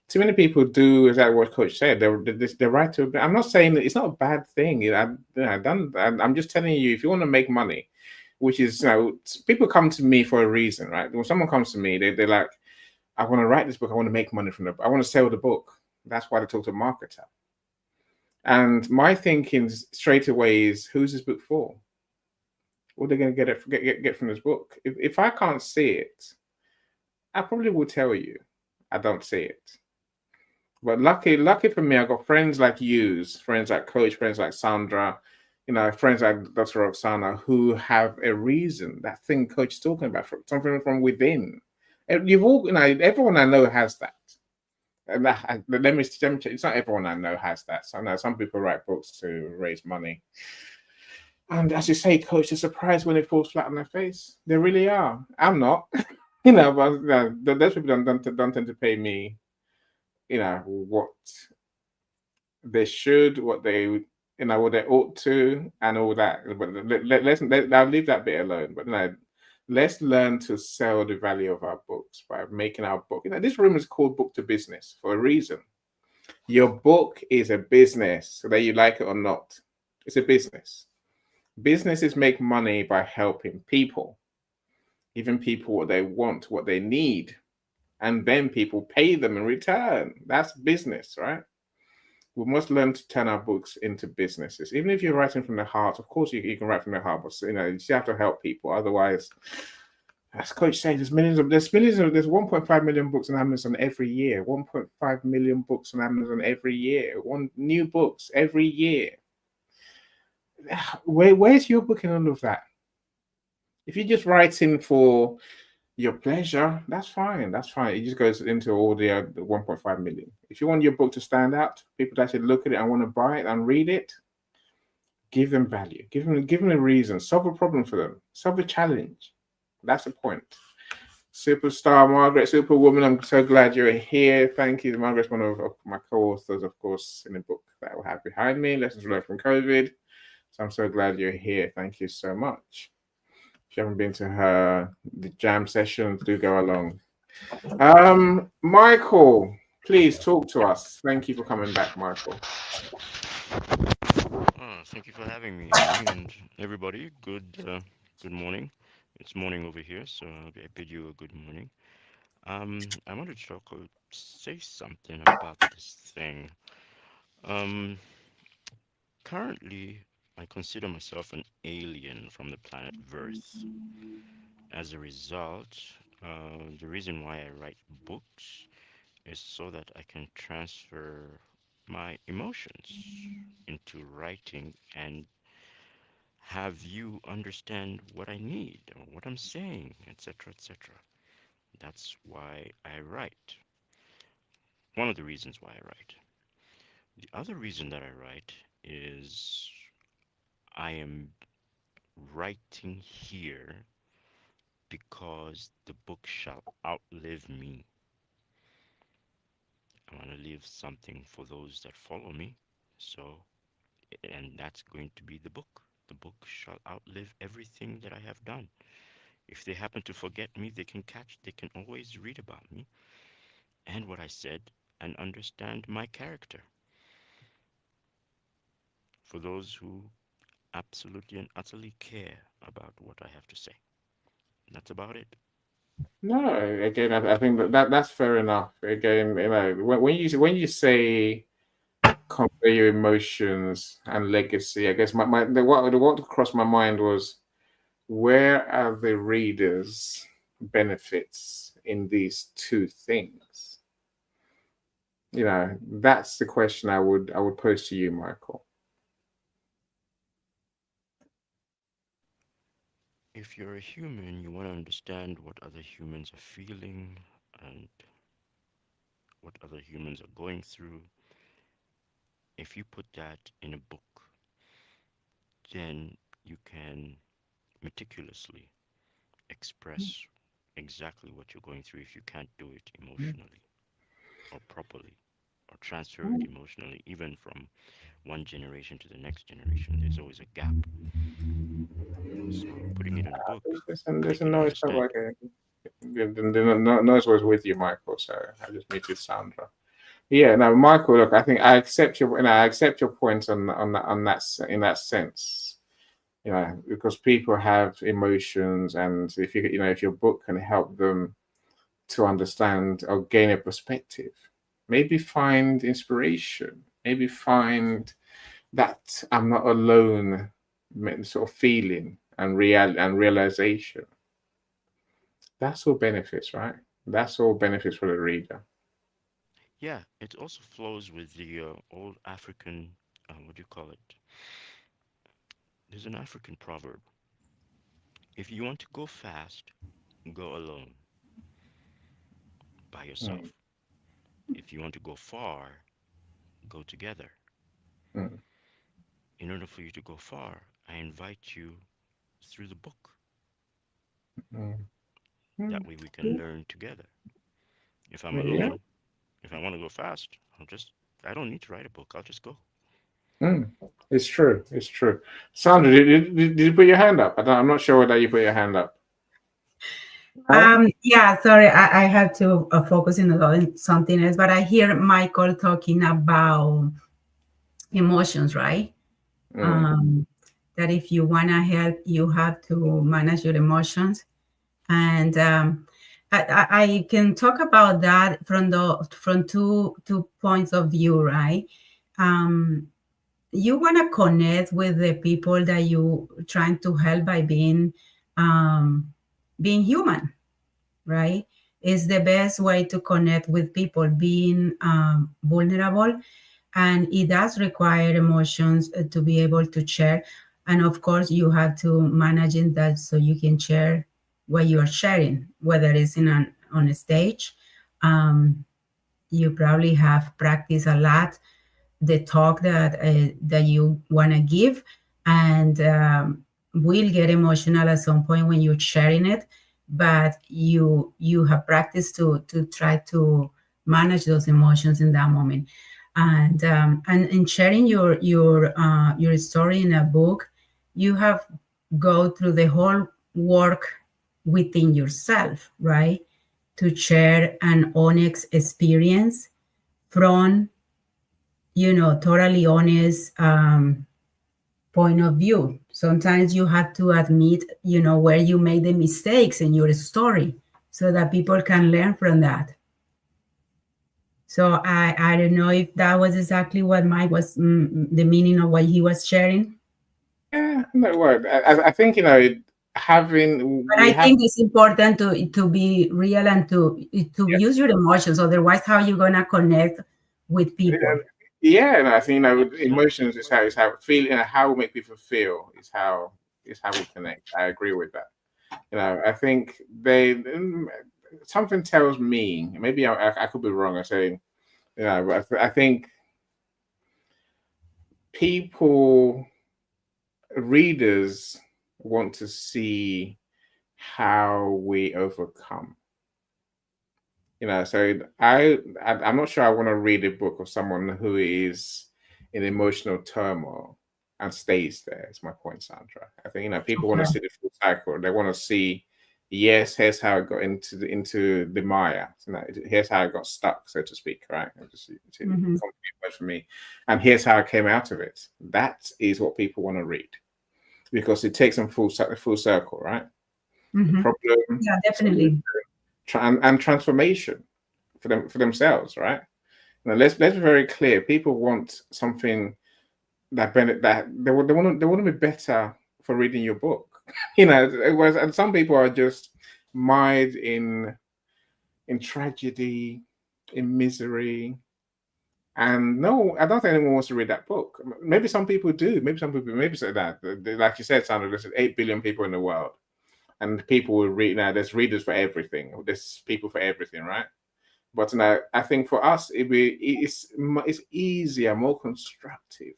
Speaker 1: Too many people do exactly what Coach said. They write to. I'm not saying that it's not a bad thing. I'm just telling you, if you want to make money, which is, people come to me for a reason, right? When someone comes to me, they're like, I want to write this book. I want to make money from it. I want to sell the book. That's why they talk to a marketer. And my thinking straight away is, who's this book for? What are they going to get from this book? If I can't see it, I probably will tell you I don't see it. But lucky for me, I've got friends like you, friends like Coach, friends like Sandra, friends like Dr. Roxana, who have a reason, that thing Coach is talking about, something from within. You've all, everyone I know has that. And let me check. It's not everyone I know has that. So I know some people write books to raise money. And as you say, Coach, they're surprised when it falls flat on their face. They really are. I'm not. But those people don't tend to pay me, what they should, what they ought to, and all that. But I'll leave that bit alone. But let's learn to sell the value of our books by making our book. This room is called Book to Business for a reason. Your book is a business, whether you like it or not. It's a business. Businesses make money by helping people, giving people what they want, what they need, and then people pay them in return. That's business, right? We must learn to turn our books into businesses. Even if you're writing from the heart, of course you can write from the heart, but you just have to help people. Otherwise, as Coach said, there's 1.5 million books on Amazon every year. 1.5 million books on Amazon every year. New books every year. Where's your book in all of that? If you're just writing for your pleasure, that's fine. That's fine. It just goes into all the 1.5 million. If you want your book to stand out, people to actually look at it and want to buy it and read it, give them value. Give them a reason. Solve a problem for them. Solve a challenge. That's the point. Superstar Margaret, Superwoman, I'm so glad you're here. Thank you. Margaret's one of my co-authors, of course, in the book that I have behind me, Lessons Learned from COVID. So I'm so glad you're here. Thank you so much. If you haven't been to the jam sessions, do go along. Michael, please talk to us. Thank you for coming back, Michael.
Speaker 9: Thank you for having me, and everybody. Good morning. It's morning over here, so I bid you a good morning. I wanted to say something about this thing. Currently, I consider myself an alien from the planet Earth. As a result, the reason why I write books is so that I can transfer my emotions into writing and have you understand what I need or what I'm saying, etc., etc. That's why I write. One of the reasons why I write. The other reason that I write is I am writing here because the book shall outlive me. I want to leave something for those that follow me. And that's going to be the book. The book shall outlive everything that I have done. If they happen to forget me, they can always read about me and what I said and understand my character. For those who absolutely and utterly care about what I have to say. That's about it.
Speaker 1: No, again, I think that's fair enough. Again, when you say convey your emotions and legacy, I guess what crossed my mind was, where are the readers' benefits in these two things? That's the question I would pose to you, Michael.
Speaker 9: If you're a human, you want to understand what other humans are feeling and what other humans are going through. If you put that in a book, then you can meticulously express exactly what you're going through if you can't do it emotionally or properly or transfer it emotionally, even from one generation to the next generation. There's always a gap. So putting it in a book.
Speaker 1: There's a noise. The noise was with you, Michael. So I just muted Sandra. Yeah, now Michael, look, I think I accept your point on that in that sense. Because people have emotions, and if your book can help them to understand or gain a perspective, maybe find inspiration, maybe find that I'm not alone sort of feeling and realization. That's all benefits, right? That's all benefits for the reader.
Speaker 9: Yeah, it also flows with the old African, what do you call it? There's an African proverb. If you want to go fast, go alone, by yourself. If you want to go far, go together. In order for you to go far, I invite you through the book. That way we can learn together. If I'm alone, if I want to go fast, I don't need to write a book. I'll just go.
Speaker 1: It's true. It's true. Sandra, did you put your hand up? I'm not sure whether you put your hand up.
Speaker 5: Yeah, sorry, I had to focus on something else, but I hear Michael talking about emotions, right? That if you want to help, you have to manage your emotions. And I can talk about that from two points of view, right? You want to connect with the people that you trying to help by being human, right? Is the best way to connect with people, being vulnerable, and it does require emotions to be able to share. And of course, you have to manage that so you can share what you are sharing, whether it's on a stage. You probably have practiced a lot the talk that you want to give, and will get emotional at some point when you're sharing it, but you have practiced to try to manage those emotions in that moment. And in sharing your story in a book, you have go through the whole work within yourself, right? To share an honest experience from totally honest point of view. Sometimes you have to admit where you made the mistakes in your story so that people can learn from that. So I don't know if that was exactly what Mike was the meaning of what he was sharing.
Speaker 1: Yeah, no, I think having.
Speaker 5: But I think it's important to be real and to use your emotions. Otherwise, how are you gonna connect with people?
Speaker 1: Yeah, and I think emotions is how feeling, how we make people feel is how we connect. I agree with that. I think something tells me, maybe I could be wrong. I say, but I think readers want to see how we overcome. So I'm not sure I want to read a book of someone who is in emotional turmoil and stays there. It's my point, Sandra. I think people want to see the full cycle. They want to see, yes, here's how I got into the mire. Here's how I got stuck, so to speak, right? Just for me, and here's how I came out of it. That is what people want to read because it takes them full circle, right? The problem,
Speaker 5: yeah, definitely.
Speaker 1: And transformation for themselves, right? Now let's be very clear. People want something that they want to be better for reading your book. And some people are just mired in tragedy, in misery. And no, I don't think anyone wants to read that book. Maybe some people do. Maybe say that. Like you said, Sandra, there's 8 billion people in the world. And people will read now. There's readers for everything. There's people for everything, right? But I think for us, it's easier, more constructive,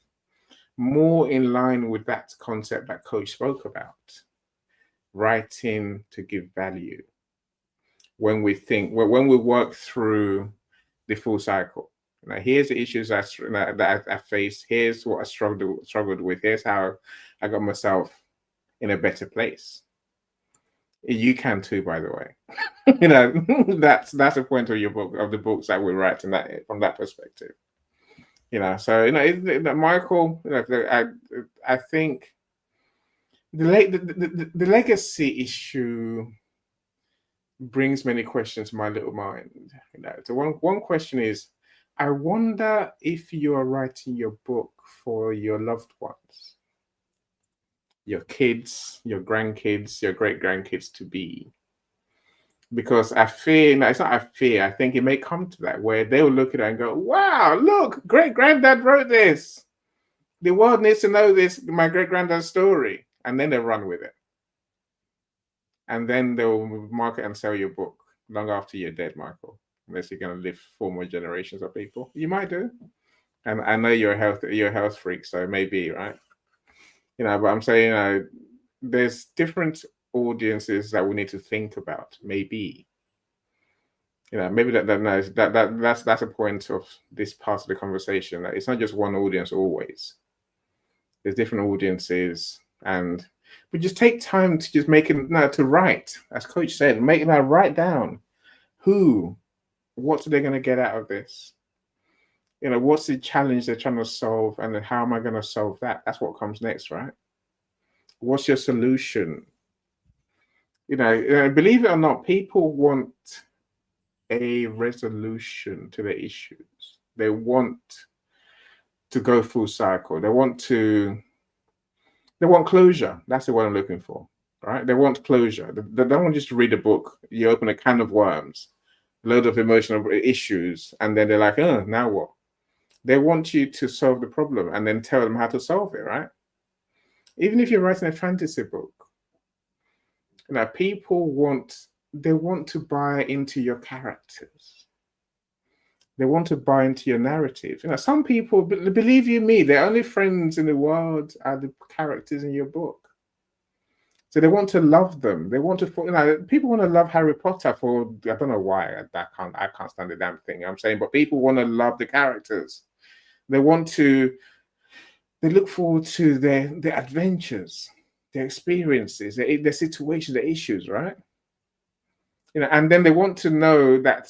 Speaker 1: more in line with that concept that Coach spoke about. Writing to give value. When we work through the full cycle. Now, here's the issues that I faced. Here's what I struggled with. Here's how I got myself in a better place. You can too, by the way. That's a point of your book, of the books that we write, from that perspective. So Michael, I think the legacy issue brings many questions to my little mind. So one question is, I wonder if you are writing your book for your loved ones, your kids, your grandkids, your great-grandkids to be. Because I fear, it's not I fear, I think it may come to that where they will look at it and go, wow, look, great-granddad wrote this. The world needs to know this, my great-granddad's story. And then they'll run with it. And then they'll market and sell your book long after you're dead, Michael. Unless you're going to live 4 more generations of people. You might do. And I know you're a health freak, so maybe, right? But I'm saying, there's different audiences that we need to think about. Maybe, maybe that's a point of this part of the conversation. That it's not just one audience always. There's different audiences, and But just take time to just make it to write, as Coach said, write down what are they going to get out of this? What's the challenge they're trying to solve, and then how am I going to solve that? That's what comes next, right? What's your solution? Believe it or not, people want a resolution to their issues. They want to go full cycle. They want closure. That's the word I'm looking for, right? They want closure. They don't want just to read a book. You open a can of worms, a load of emotional issues, and then they're like, oh, now what? They want you to solve the problem and then tell them how to solve it, right? Even if you're writing a fantasy book, people want to buy into your characters. They want to buy into your narrative. Some people, believe you me, their only friends in the world are the characters in your book. So they want to love them. They want to, people want to love Harry Potter for, I don't know why, I can't stand the damn thing I'm saying, but people want to love the characters. They look forward to their adventures, their experiences, their situations, their issues, right? And then they want to know that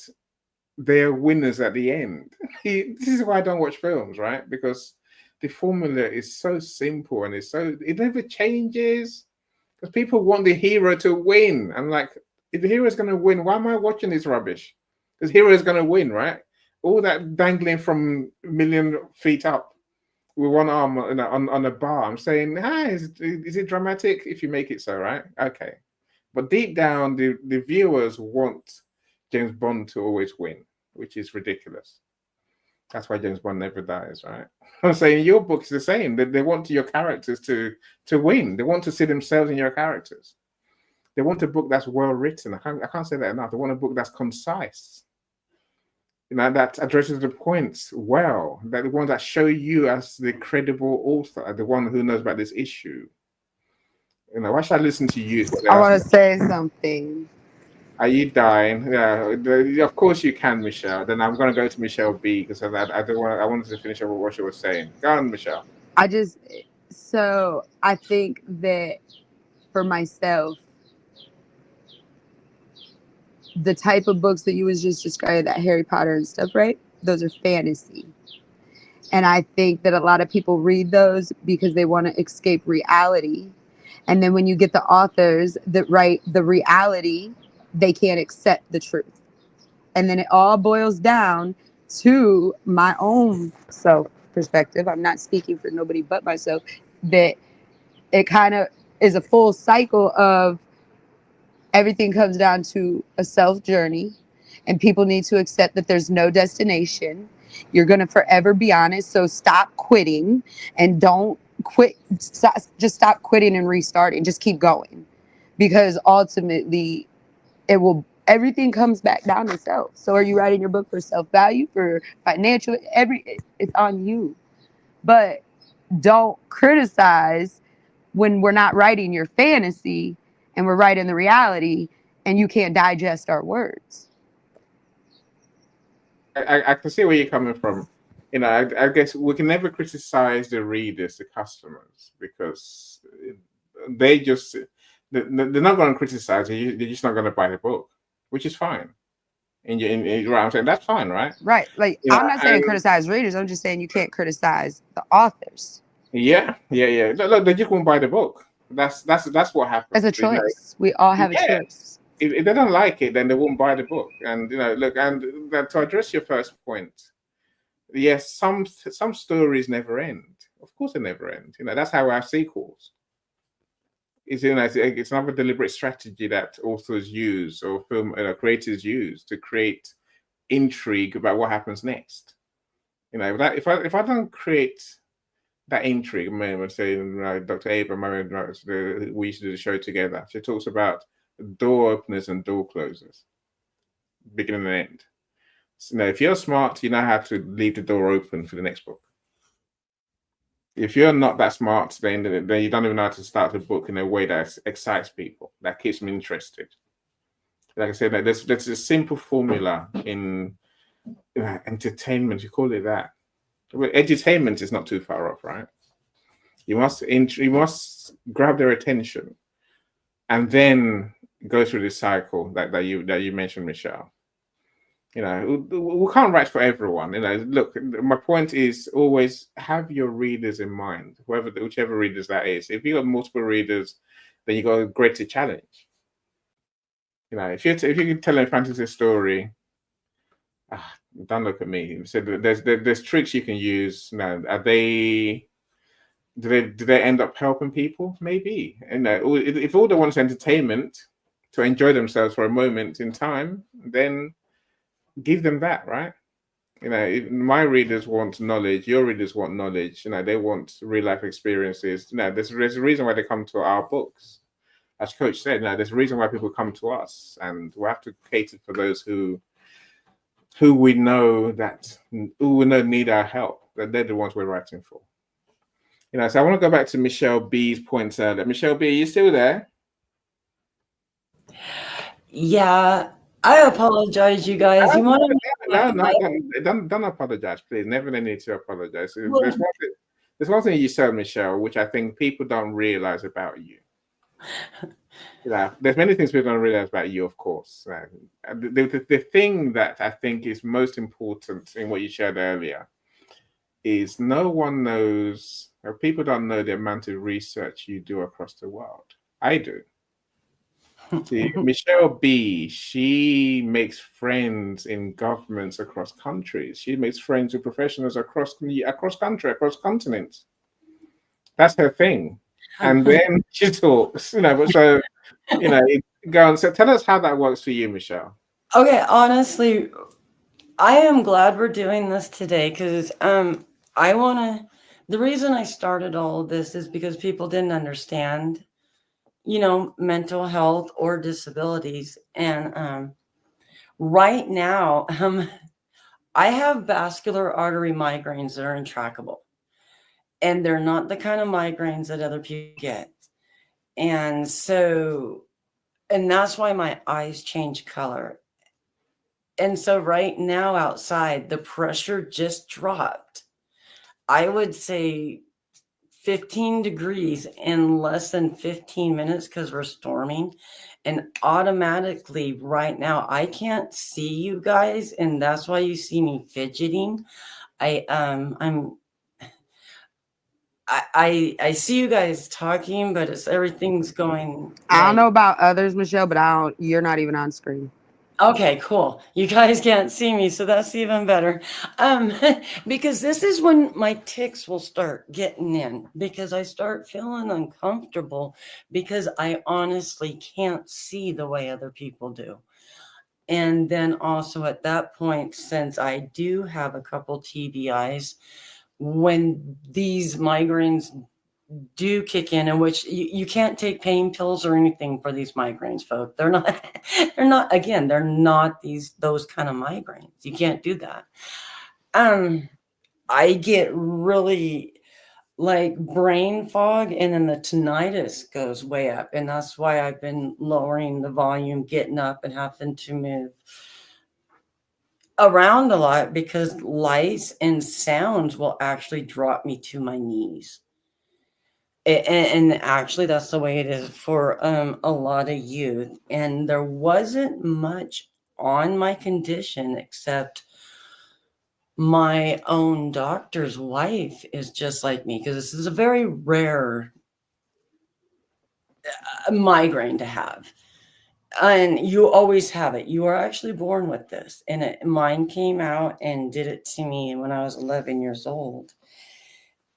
Speaker 1: they're winners at the end. This is why I don't watch films, right? Because the formula is so simple and it never changes. Because people want the hero to win. I'm like, if the hero is going to win, why am I watching this rubbish? Because the hero is going to win, right? All that dangling from a million feet up with one arm on a bar. I'm saying, is it dramatic if you make it so, right? Okay. But deep down, the viewers want James Bond to always win, which is ridiculous. That's why James Bond never dies, right? I'm saying your book is the same. They want your characters to win. They want to see themselves in your characters. They want a book that's well written. I can't say that enough. They want a book that's concise. That addresses the points well. That the one that show you as the credible author, the one who knows about this issue. Why should I listen to you?
Speaker 3: I want to say something.
Speaker 1: Are you dying? Yeah, of course you can, Michelle. Then I'm going to go to Michelle B because I wanted to finish up with what she was saying. Go on, Michelle.
Speaker 3: I think that for myself, the type of books that you was just describing, that Harry Potter and stuff, right? Those are fantasy. And I think that a lot of people read those because they want to escape reality. And then when you get the authors that write the reality, they can't accept the truth. And then it all boils down to my own self perspective. I'm not speaking for nobody but myself, that it kind of is a full cycle of everything comes down to a self journey, and people need to accept that there's no destination. You're going to forever be honest. So stop quitting and don't quit. Just stop quitting and restarting. Just keep going, because ultimately everything comes back down to self. So are you writing your book for self-value, for financial, it's on you. But don't criticize when we're not writing your fantasy and we're writing the reality and you can't digest our words.
Speaker 1: I can see where you're coming from. I guess we can never criticize the readers, the customers, because they're not going to criticize you. They're just not going to buy the book, which is fine. And I'm saying that's fine, right?
Speaker 3: Right. Like, I'm not saying criticize readers. I'm just saying you can't criticize the authors.
Speaker 1: Yeah. Look, they just won't buy the book. That's what happens.
Speaker 3: It's a choice. We all have a choice.
Speaker 1: If they don't like it, then they won't buy the book. And look, and to address your first point, yes, some stories never end. Of course, they never end. That's how we have sequels. It's another deliberate strategy that authors use or film creators use to create intrigue about what happens next. If I don't create that intrigue, I would say Dr. Abraham, we used to do the show together. She talks about door openers and door closers, beginning and end. So, if you're smart, you know how to leave the door open for the next book. If you're not that smart, then you don't even know how to start the book in a way that excites people, that keeps them interested. Like I said, there's a simple formula in entertainment. You call it that. Well, edutainment is not too far off, right? You must grab their attention, and then go through this cycle that you mentioned, Michelle. We can't write for everyone. Look, my point is always have your readers in mind, whichever readers that is. If you got multiple readers, then you got a greater challenge. If you can tell a fantasy story, don't look at me. So there's tricks you can use. Are they? Do they end up helping people? Maybe. If all they want is entertainment to enjoy themselves for a moment in time, then give them that, right? If my readers want knowledge, your readers want knowledge. They want real life experiences. There's a reason why they come to our books. As Coach said, there's a reason why people come to us, and we have to cater for those who we know need our help. That they're the ones we're writing for. So I want to go back to Michelle B's point earlier. Michelle B, are you still there?
Speaker 2: Yeah. I apologize, you guys.
Speaker 1: No, don't apologize, please. Never need to apologize. There's one thing you said, Michelle, which I think people don't realize about you. There's many things people don't realize about you, of course. The thing that I think is most important in what you shared earlier is no one knows, or people don't know the amount of research you do across the world. I do. See, Michelle B, she makes friends in governments across countries. She makes friends with professionals across country, across continents. That's her thing. And then she talks, So, go on. So tell us how that works for you, Michelle.
Speaker 2: Okay, honestly, I am glad we're doing this today because the reason I started all of this is because people didn't understand mental health or disabilities. And right now, I have vascular artery migraines that are intractable. And they're not the kind of migraines that other people get. And that's why my eyes change color. And so right now outside, the pressure just dropped. I would say 15 degrees in less than 15 minutes because we're storming. And automatically right now, I can't see you guys. And that's why you see me fidgeting. I see you guys talking, but everything's going.
Speaker 10: I don't know about others, Michelle, but you're not even on screen.
Speaker 2: Okay, cool. You guys can't see me, so that's even better. Because this is when my tics will start getting in, because I start feeling uncomfortable because I honestly can't see the way other people do. And then also at that point, since I do have a couple TBIs, when these migraines do kick in which you can't take pain pills or anything for these migraines, folks. They're not those kind of migraines. You can't do that. I get really like brain fog, and then the tinnitus goes way up. And that's why I've been lowering the volume, getting up and having to move around a lot, because lights and sounds will actually drop me to my knees. And actually, that's the way it is for a lot of youth. And there wasn't much on my condition except my own doctor's wife is just like me, because this is a very rare migraine to have. And you always have it. You are actually born with this. And mine came out and did it to me when I was 11 years old.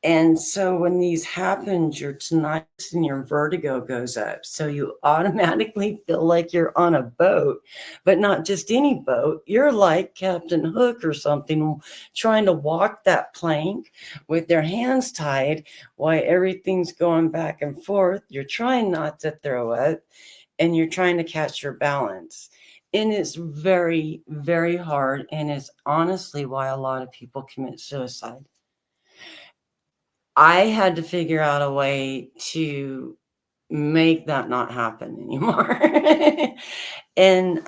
Speaker 2: And so when these happen, your tinnitus and your vertigo goes up. So you automatically feel like you're on a boat, but not just any boat. You're like Captain Hook or something, trying to walk that plank with their hands tied while everything's going back and forth. You're trying not to throw up, and you're trying to catch your balance. And it's very, very hard. And it's honestly why a lot of people commit suicide. I had to figure out a way to make that not happen anymore. And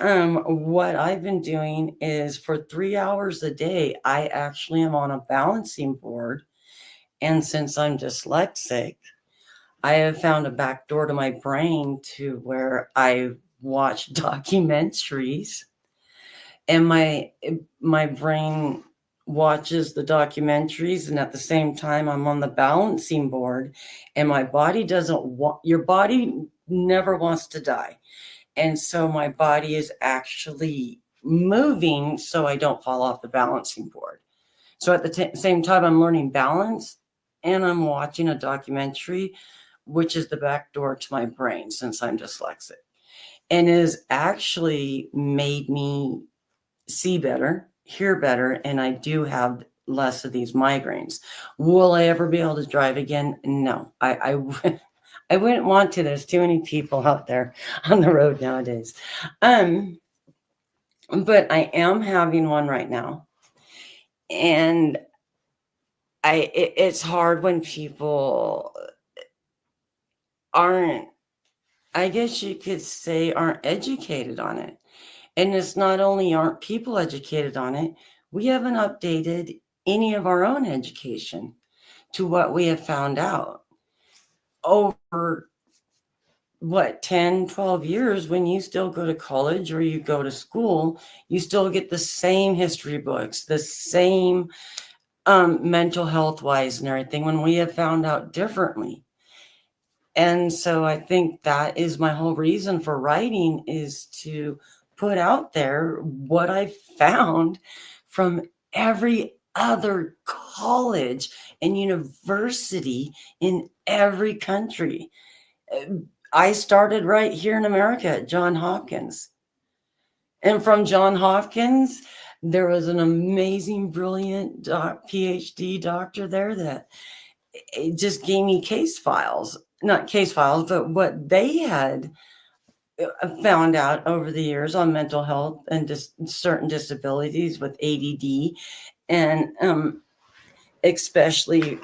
Speaker 2: what I've been doing is for 3 hours a day, I actually am on a balancing board, And since I'm dyslexic, I have found a back door to my brain to where I watch documentaries, and my brain watches the documentaries, and at the same time I'm on the balancing board, and my body doesn't want, your body never wants to die. And so my body is actually moving so I don't fall off the balancing board. So at the same time I'm learning balance and I'm watching a documentary, which is the back door to my brain since I'm dyslexic. And it has actually made me see better, hear better, and I do have less of these migraines. Will I ever be able to drive again? No, I wouldn't want to. There's too many people out there on the road nowadays. But I am having one right now. And it's hard when people aren't, I guess you could say, aren't educated on it. And it's not only aren't people educated on it, we haven't updated any of our own education to what we have found out over, 10, 12 years. When you still go to college or you go to school, you still get the same history books, the same mental health wise and everything, when we have found out differently. And so I think that is my whole reason for writing, is to put out there what I found from every other college and university in every country. I started right here in America at Johns Hopkins. And from Johns Hopkins, there was an amazing, brilliant PhD doctor there that it just gave me not case files, but what they had found out over the years on mental health and just certain disabilities with ADD, and especially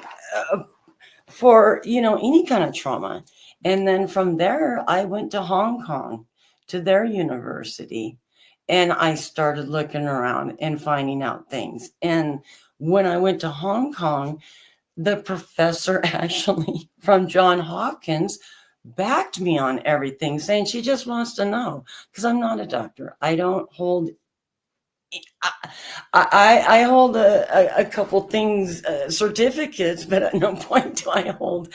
Speaker 2: for, any kind of trauma. And then from there, I went to Hong Kong to their university, and I started looking around and finding out things. And when I went to Hong Kong, the professor actually from Johns Hopkins backed me on everything, saying she just wants to know, because I'm not a doctor. I don't hold, I hold a couple things, certificates, but at no point do I hold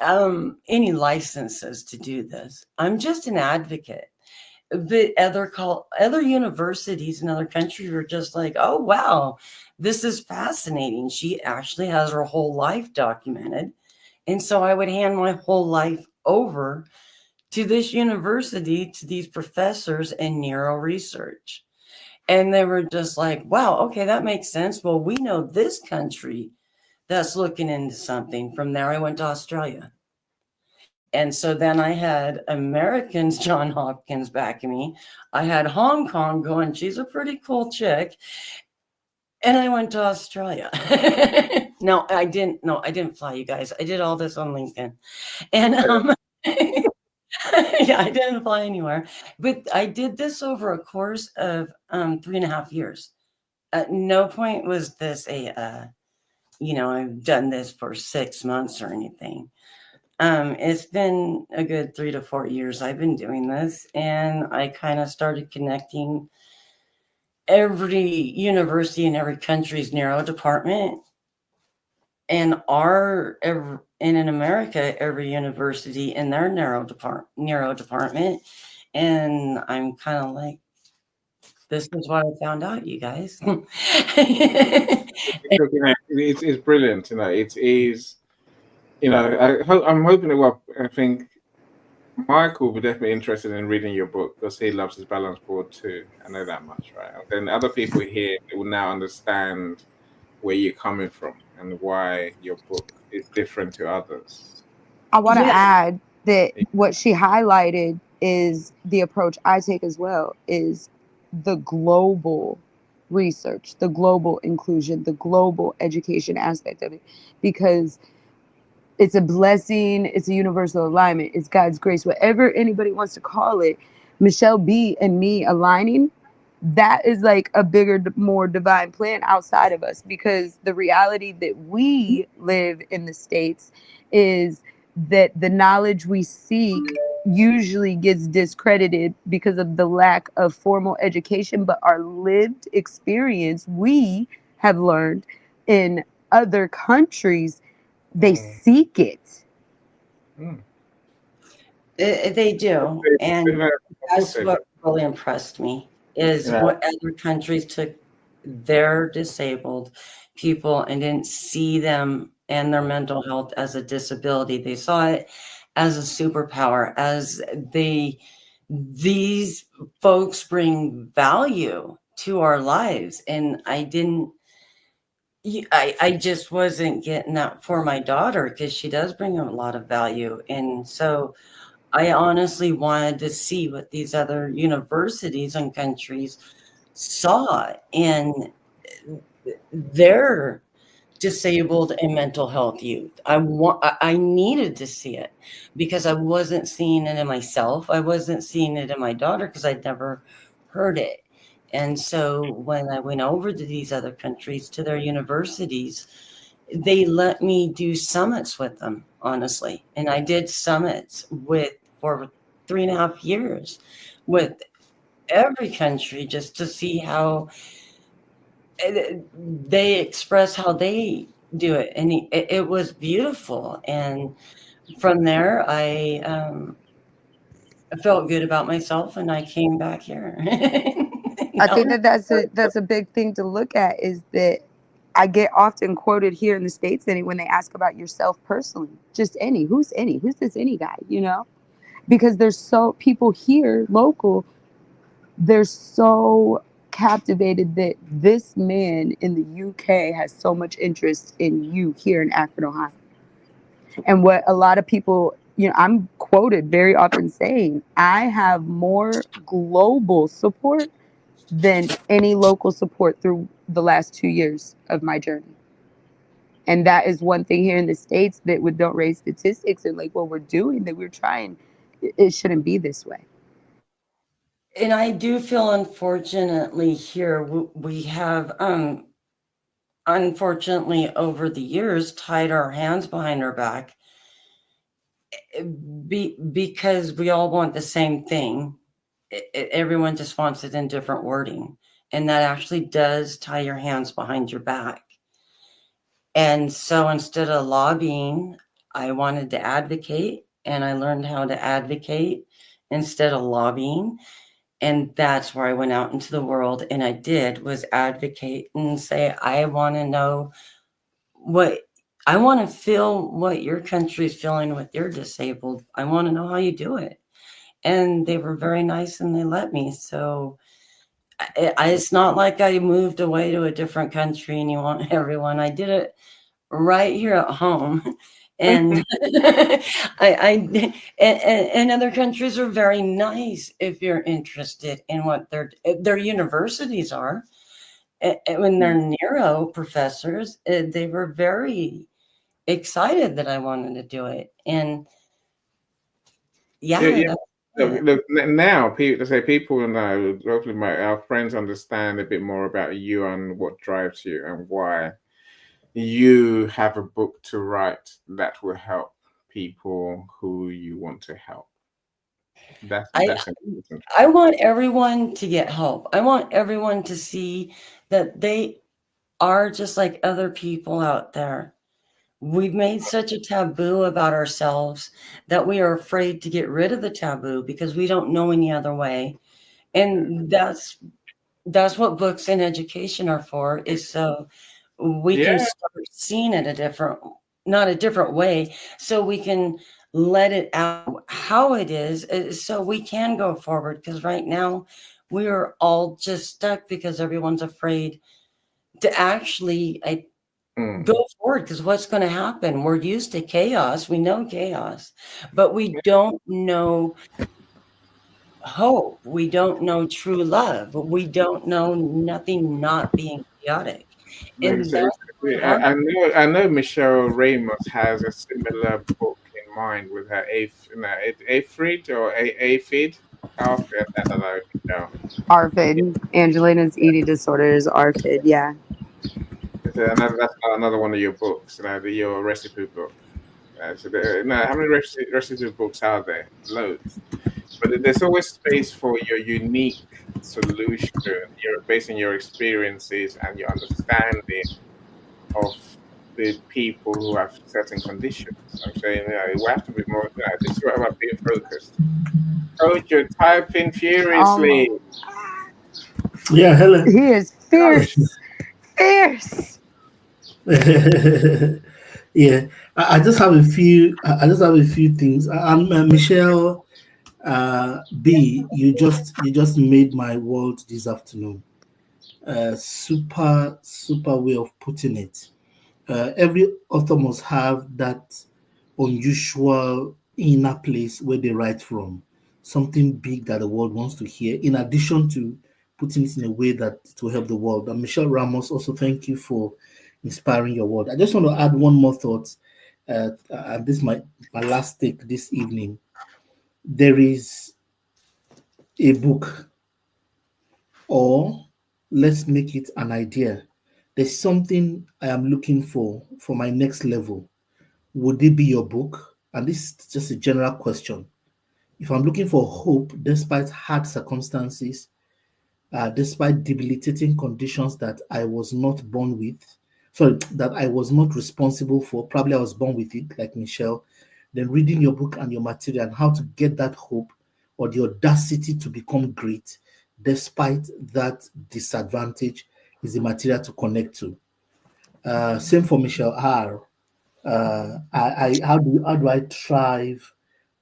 Speaker 2: any licenses to do this. I'm just an advocate. But other universities in other countries are just like, oh, wow, this is fascinating. She actually has her whole life documented. And so I would hand my whole life over to this university, to these professors in neuro research. And they were just like, wow, okay, that makes sense. Well, we know this country that's looking into something. From there, I went to Australia. And so then I had Americans, Johns Hopkins backing me. I had Hong Kong going, she's a pretty cool chick. And I went to Australia. No, I didn't fly, you guys. I did all this on LinkedIn. And yeah, I didn't fly anywhere. But I did this over a course of 3.5 years. At no point was this I've done this for 6 months or anything. It's been a good 3 to 4 years I've been doing this, and I kind of started connecting every university in every country's neuro department, and in America, every university in their neuro department. And I'm kind of like, this is what I found out, you guys.
Speaker 1: It's brilliant. It is. I'm hoping that. I think Michael will be definitely interested in reading your book because he loves his balance board too. I know that much, right? Then other people here will now understand where you're coming from and why your book is different to others.
Speaker 10: I want to add that what she highlighted is the approach I take as well, is the global research, the global inclusion, the global education aspect of it, because it's a blessing, it's a universal alignment, it's God's grace, whatever anybody wants to call it. Michelle B and me aligning that is like a bigger, more divine plan outside of us, because the reality that we live in the States is that the knowledge we seek usually gets discredited because of the lack of formal education, but our lived experience, we have learned in other countries, they seek it.
Speaker 2: They do, and that's what really impressed me, is what other countries took their disabled people and didn't see them and their mental health as a disability. They saw it as a superpower, as these folks bring value to our lives. And I just wasn't getting that for my daughter, because she does bring a lot of value. And so I honestly wanted to see what these other universities and countries saw in their disabled and mental health youth. I needed to see it, because I wasn't seeing it in myself. I wasn't seeing it in my daughter, because I'd never heard it. And so when I went over to these other countries, to their universities, they let me do summits with them, honestly. And I did summits for 3.5 years with every country, just to see how they express how they do it. And it was beautiful. And from there, I felt good about myself, and I came back here.
Speaker 10: I think that's a big thing to look at, is that I get often quoted here in the States when they ask about yourself personally, just who's this any guy, because there's so people here local, they're so captivated that this man in the UK has so much interest in you here in Akron, Ohio. And what a lot of people, I'm quoted very often saying, I have more global support than any local support through the last 2 years of my journey. And that is one thing here in the States that don't raise statistics and like what we're doing, that we're trying. It shouldn't be this way.
Speaker 2: And I do feel, unfortunately, here we have, unfortunately, over the years, tied our hands behind our back because we all want the same thing. Everyone just wants it in different wording. And that actually does tie your hands behind your back. And so instead of lobbying, I wanted to advocate, and I learned how to advocate instead of lobbying. And that's where I went out into the world, and I was advocate and say, I want to know I want to feel what your country is feeling with your disabled. I want to know how you do it. And they were very nice, and they let me. So it's not like I moved away to a different country and you want everyone. I did it right here at home. And and other countries are very nice if you're interested in what their universities are. When they're neuro professors, they were very excited that I wanted to do it. And
Speaker 1: Look, now people know, hopefully our friends understand a bit more about you and what drives you and why you have a book to write that will help people who you want to help. That's important.
Speaker 2: I want everyone to get help. I want everyone to see that they are just like other people out there. We've made such a taboo about ourselves that we are afraid to get rid of the taboo because we don't know any other way. And that's what books and education are for, is so we can start seeing it not a different way, so we can let it out how it is, so we can go forward. Because right now we are all just stuck because everyone's afraid to actually go forward, because what's going to happen? We're used to chaos. We know chaos, but we don't know hope. We don't know true love. We don't know nothing not being chaotic.
Speaker 1: Exactly. I know Michelle Ramos has a similar book in mind with her aphid or aphid. I don't know. Yeah.
Speaker 10: ARFID. Angelina's eating disorder is ARFID. Yeah.
Speaker 1: That's another one of your books, your recipe book. So how many recipe books are there? Loads. But there's always space for your unique solution. You're based on your experiences and your understanding of the people who have certain conditions. I'm saying, we have to be more. This is about being focused. Coach, you're typing furiously.
Speaker 7: Yeah, Helen.
Speaker 10: He is fierce. Fierce.
Speaker 7: Yeah, I just have a few. I just have a few things. Michelle B. You just made my world this afternoon. Super way of putting it. Every author must have that unusual inner place where they write from, something big that the world wants to hear, in addition to putting it in a way that it will help the world. And Michelle Ramos, also thank you for inspiring your world. I just want to add one more thought, and this is my last take this evening. There is a book, or let's make it an idea. There's something I am looking for my next level. Would it be your book? And this is just a general question. If I'm looking for hope despite hard circumstances, despite debilitating conditions that I was not born with, that I was not responsible for, probably I was born with it, like Michelle, then reading your book and your material and how to get that hope or the audacity to become great despite that disadvantage is the material to connect to. Same for Michelle R. How do I thrive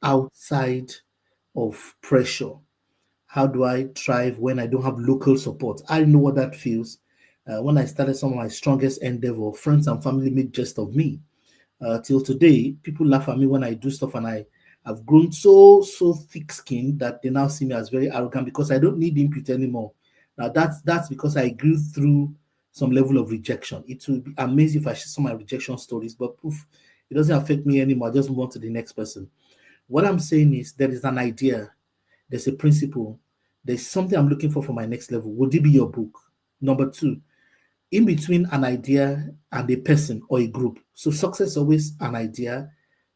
Speaker 7: outside of pressure? How do I thrive when I don't have local support? I know what that feels. When I started some of my strongest endeavor, friends and family made jest of me. Till today, people laugh at me when I do stuff, and I've grown so thick-skinned that they now see me as very arrogant because I don't need input anymore. Now that's because I grew through some level of rejection. It will be amazing if I share some of my rejection stories, but poof, it doesn't affect me anymore. I just move on to the next person. What I'm saying is there is an idea, there's a principle, there's something I'm looking for my next level. Would it be your book? Number two, in between an idea and a person or a group. So success is always an idea,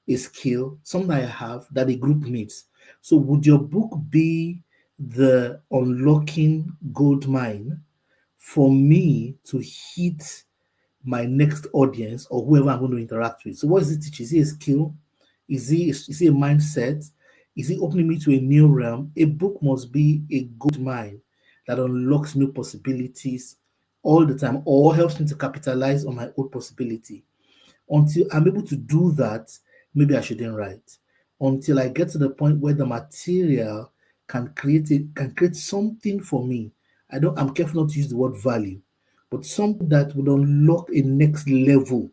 Speaker 7: a skill, something I have that a group needs. So would your book be the unlocking gold mine for me to hit my next audience or whoever I'm going to interact with? So what is it teach? Is it a skill? Is it a mindset? Is it opening me to a new realm? A book must be a gold mine that unlocks new possibilities all the time or helps me to capitalize on my own possibility. Until I'm able to do that, maybe I shouldn't write. Until I get to the point where the material can create something for me. I'm careful not to use the word value, but something that would unlock a next level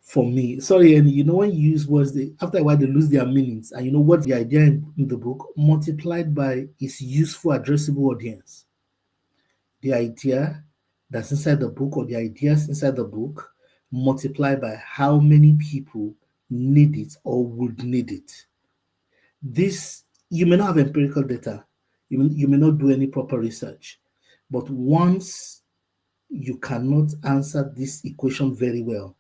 Speaker 7: for me. Sorry, and when you use words, after a while they lose their meanings. And what's the idea in the book multiplied by its useful addressable audience. The idea that's inside the book or the ideas inside the book multiplied by how many people need it or would need it. This, you may not have empirical data, you may not do any proper research, but once you cannot answer this equation very well,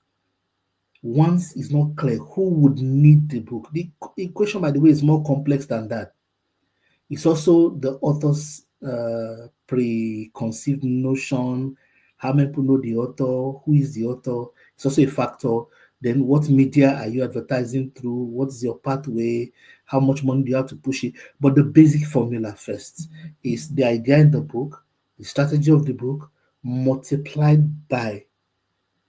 Speaker 7: once it's not clear who would need the book, the equation, by the way, is more complex than that. It's also the author's preconceived notion, how many people know the author, who is the author. It's also a factor. Then what media are you advertising through? What's your pathway? How much money do you have to push it? But the basic formula first is the idea in the book, the strategy of the book, multiplied by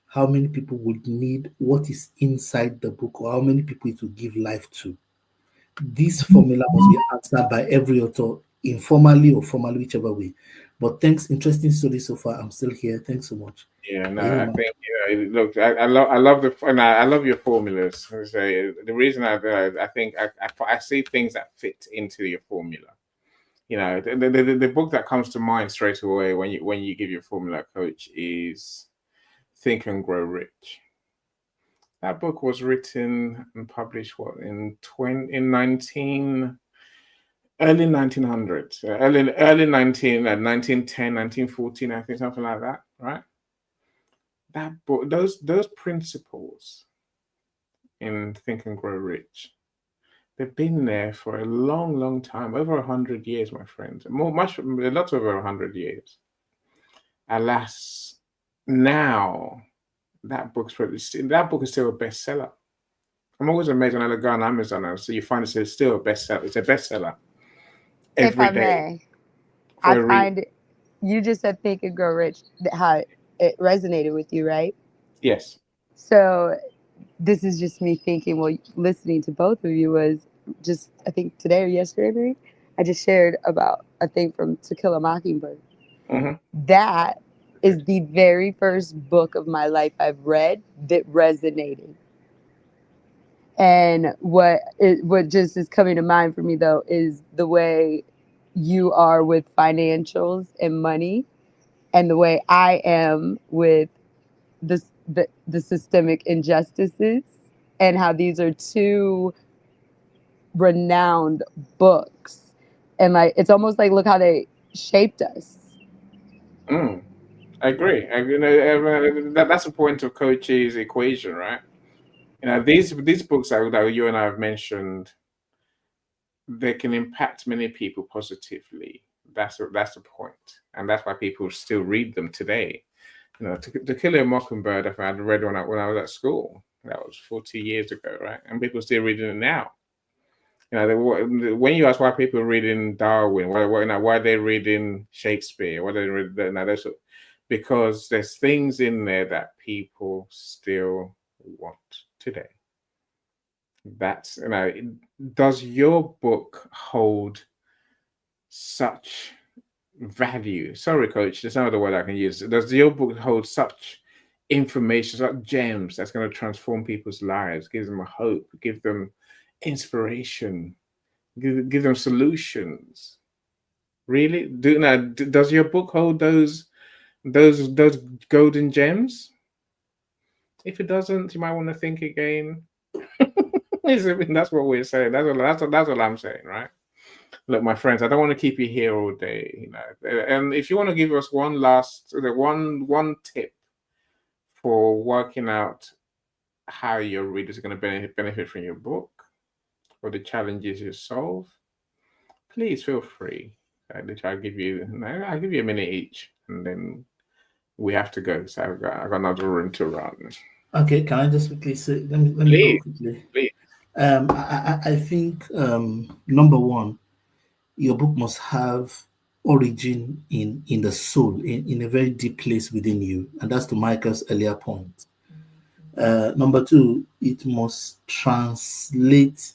Speaker 7: how many people would need what is inside the book or how many people it will give life to. This formula must be answered by every author, informally or formally, whichever way. But thanks, interesting story so far. I'm still here. Thanks so much.
Speaker 1: Yeah, no, I think look, I love your formulas. So the reason I think I see things that fit into your formula. The book that comes to mind straight away when you give your formula, Coach, is Think and Grow Rich. That book was written and published in 19 Early 1900s, early 1910, 1914, I think, something like that, right? That book, those principles in Think and Grow Rich, they've been there for a long, long time, over 100 years, my friends. A lot over 100 years. Alas, now that book is still a bestseller. I'm always amazed when I go on Amazon and so you find it's still a bestseller. It's a bestseller.
Speaker 10: If I may, I find you just said Think and Grow Rich, how it resonated with you, right?
Speaker 1: Yes.
Speaker 10: So this is just me thinking, well, listening to both of you was just, I think today or yesterday, maybe, I just shared about a thing from To Kill a Mockingbird.
Speaker 1: Mm-hmm.
Speaker 10: That is the very first book of my life I've read that resonated. And what just is coming to mind for me, though, is the way you are with financials and money and the way I am with the systemic injustices, and how these are two renowned books. And like, it's almost like, look how they shaped us.
Speaker 1: I agree. That's the point of Coach's equation, right? These books that you and I have mentioned, they can impact many people positively. That's the point, and that's why people still read them today. To Kill a Mockingbird, I had read when I was at school. That was 40 years ago, right? And people still reading it now. When you ask why people are reading Darwin, why they're reading Shakespeare, why they read because there's things in there that people still want today. That's does your book hold such value? Sorry, Coach, there's no other word I can use. Does your book hold such information, such gems that's going to transform people's lives, give them a hope, give them inspiration, give them solutions? Really? Does your book hold those golden gems? If it doesn't, you might want to think again. That's what we're saying. That's what I'm saying, right? Look, my friends, I don't want to keep you here all day, And if you want to give us one tip for working out how your readers are going to benefit from your book or the challenges you solve, please feel free. I'll give you a minute each, and then we have to go. So I've got another room to run.
Speaker 7: Okay, can I just quickly say? Let me go quickly.
Speaker 1: Please.
Speaker 7: I think number one, your book must have origin in the soul, in a very deep place within you, and that's to Michael's earlier point. Number two, it must translate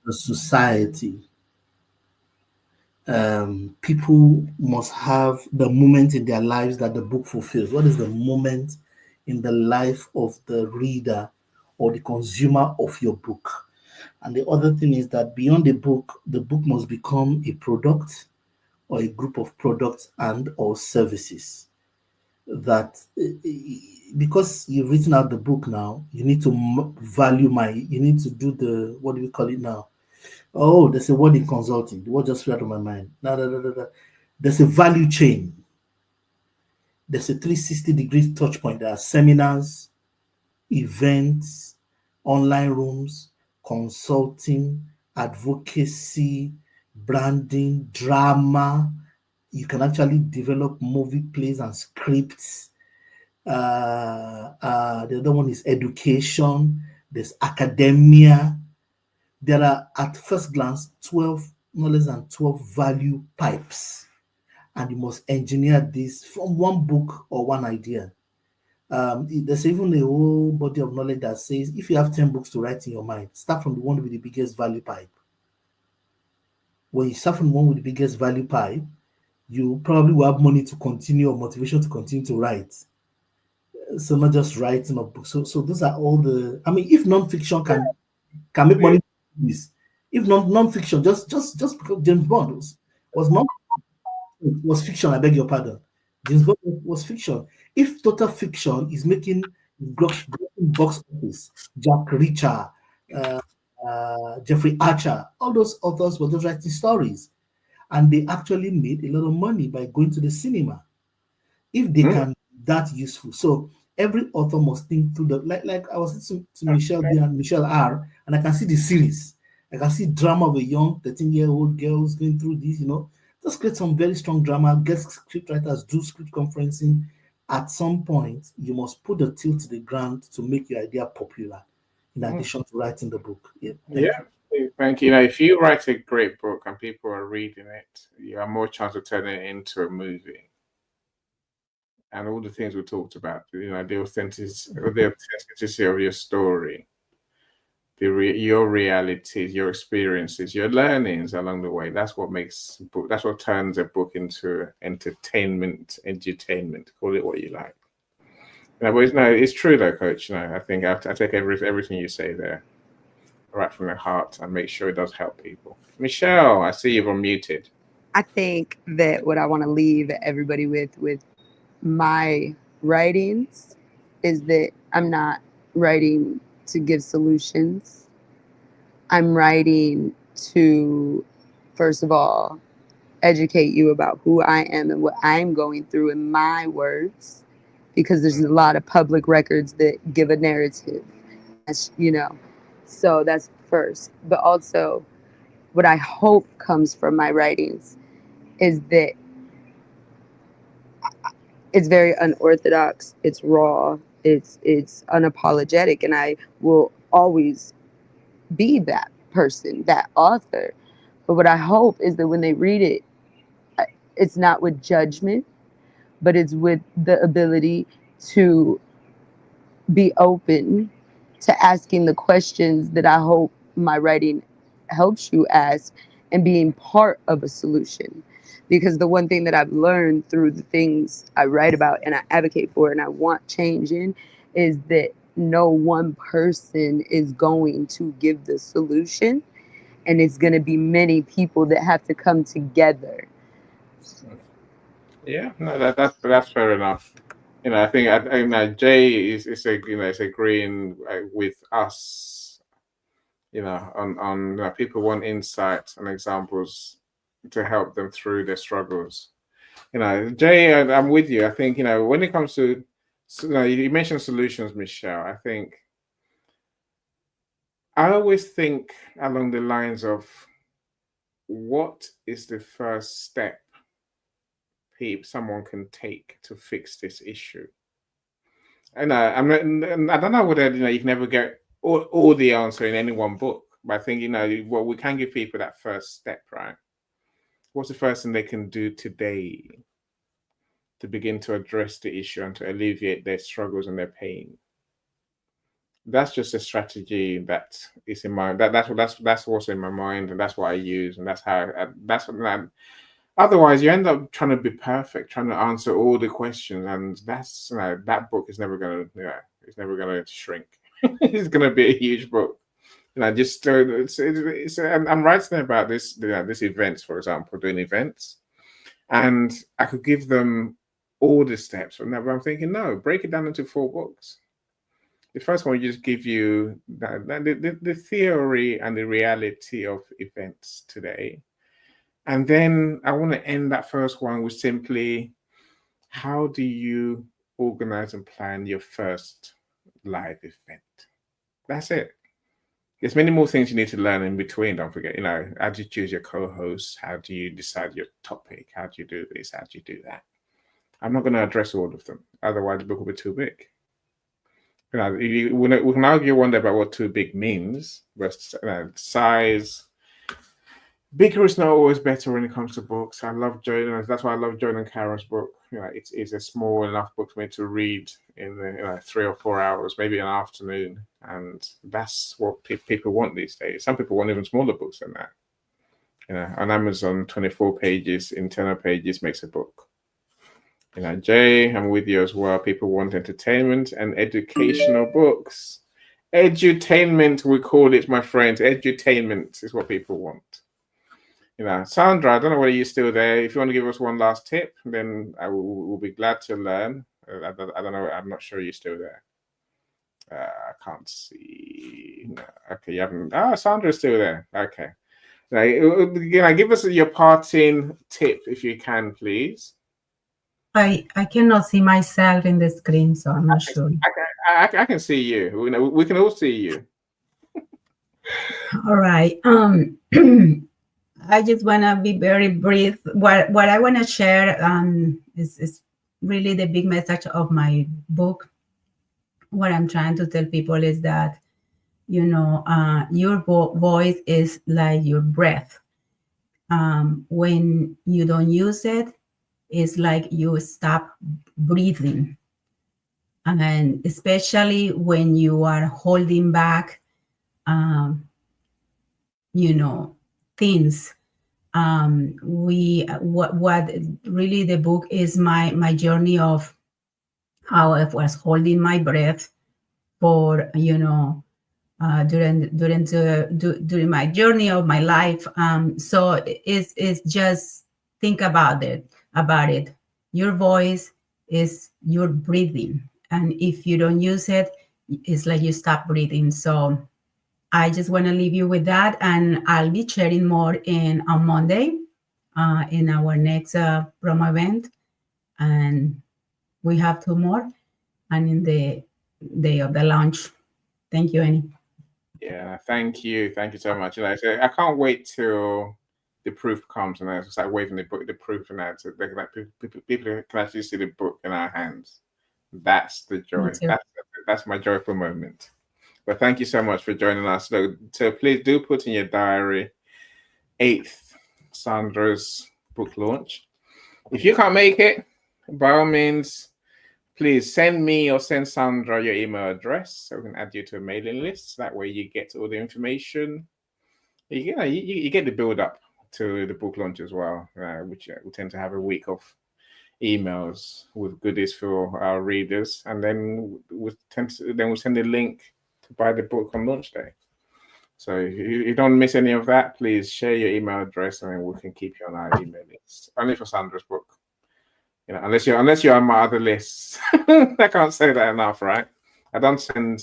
Speaker 7: the society. People must have the moment in their lives that the book fulfills. What is the moment in the life of the reader or the consumer of your book? And the other thing is that beyond the book must become a product or a group of products and or services that, because you've written out the book now, you need to you need to do the, what do we call it now? Oh, there's a word in consulting. The word just fell out of my mind. There's a value chain. There's a 360-degree touch point. There are seminars, events, online rooms, consulting, advocacy, branding, drama. You can actually develop movie plays and scripts. The other one is education. There's academia. There are, at first glance, no less than 12 value pipes. And you must engineer this from one book or one idea. There's even a whole body of knowledge that says if you have 10 books to write in your mind, start from the one with the biggest value pipe. When you start from the one with the biggest value pipe, you probably will have money to continue or motivation to continue to write. So not just writing a book. So those are all the, if non-fiction can make money, if non-fiction, just because James Bond was fiction, I beg your pardon. James Bond was fiction. If total fiction is making box office, Jack Reacher, Jeffrey Archer. All those authors were just writing stories, and they actually made a lot of money by going to the cinema. If they can be that useful. So every author must think through the, like I was listening to Michelle B and Michelle R, and I can see the series. I can see drama of a young 13-year-old girls going through this, just create some very strong drama, get script writers, do script conferencing. At some point, you must put the tilt to the ground to make your idea popular, in addition to writing the book.
Speaker 1: Thank you. If you write a great book and people are reading it, you have more chance of turning it into a movie. And all the things we talked about, the authenticity of your story, your realities, your experiences, your learnings along the way. That's what makes book. That's what turns a book into entertainment, edutainment. Call it what you like. But it's true though, Coach. I think I take everything you say there right from the heart and make sure it does help people. Michelle, I see you've unmuted.
Speaker 10: I think that what I want to leave everybody with my writings is that I'm not writing to give solutions. I'm writing to, first of all, educate you about who I am and what I'm going through in my words, because there's a lot of public records that give a narrative, so that's first. But also what I hope comes from my writings is that it's very unorthodox, it's raw, it's unapologetic, and I will always be that person, that author. But what I hope is that when they read it, it's not with judgment, but it's with the ability to be open to asking the questions that I hope my writing helps you ask, and being part of a solution. Because the one thing that I've learned through the things I write about and I advocate for and I want change in is that no one person is going to give the solution, and it's going to be many people that have to come together.
Speaker 1: Yeah, no, that's fair enough. I think Jay is agreeing with us. On people want insight and examples to help them through their struggles. Jay, I'm with you. I think when it comes to, you mentioned solutions, Michelle. I always think along the lines of, what is the first step someone can take to fix this issue? And I don't know whether you can never get all the answer in any one book, but I think we can give people that first step, right? What's the first thing they can do today to begin to address the issue and to alleviate their struggles and their pain? That's just a strategy that is in my that's what's in my mind, and that's what I use, and that's what otherwise you end up trying to be perfect, trying to answer all the questions, and that's that book is never gonna shrink. It's gonna be a huge book. I'm writing about this events, for example, doing events, and I could give them all the steps, but I'm thinking, no, break it down into 4 books. The first one will just give you the theory and the reality of events today. And then I want to end that first one with simply, how do you organize and plan your first live event? That's it. There's many more things you need to learn in between. Don't forget, how do you choose your co-hosts? How do you decide your topic? How do you do this? How do you do that? I'm not going to address all of them. Otherwise, the book will be too big. We can argue one day about what too big means, but size. Bigger is not always better when it comes to books. I love Jordan. That's why I love Jordan Karen's book. It's a small enough book for me to read in 3 or 4 hours, maybe an afternoon, and that's what people want these days. Some people want even smaller books than that. On Amazon, 24 pages, internal pages makes a book. Jay, I'm with you as well. People want entertainment and educational books. Edutainment, we call it, my friends. Edutainment is what people want. Sandra, I don't know whether you're still there. If you want to give us one last tip, then we'll be glad to learn. I don't know. I'm not sure you're still there. I can't see. No. Okay, you haven't. Sandra's still there. Okay. Now, give us your parting tip if you can, please.
Speaker 5: I cannot see myself in the screen, so I'm not sure.
Speaker 1: I can see you. We can all see you.
Speaker 5: All right. I just want to be very brief. What I want to share is really the big message of my book. What I'm trying to tell people is that, your voice is like your breath. When you don't use it, it's like you stop breathing. And especially when you are holding back, things. What really the book is my journey of how I was holding my breath for, during my journey of my life. So it's just think about it. Your voice is your breathing, and if you don't use it, it's like you stop breathing. So I just want to leave you with that, and I'll be sharing more on Monday in our next promo event, and we have 2 more, and in the day of the launch. Thank you, Annie.
Speaker 1: Yeah, thank you so much. And I can't wait till the proof comes, and I was like waving the proof, and that so people can actually see the book in our hands. That's the joy. That's my joyful moment. But thank you so much for joining us. So please do put in your diary 8th, Sandra's book launch. If you can't make it, by all means, please send me or send Sandra your email address so we can add you to a mailing list. That way you get all the information. You get the build up to the book launch as well, which we tend to have a week of emails with goodies for our readers, and then we'll send a link to buy the book on launch day. So if you don't miss any of that, please share your email address, and then we can keep you on our email list. Only for Sandra's book, unless you're on my other lists. I can't say that enough, right? I don't send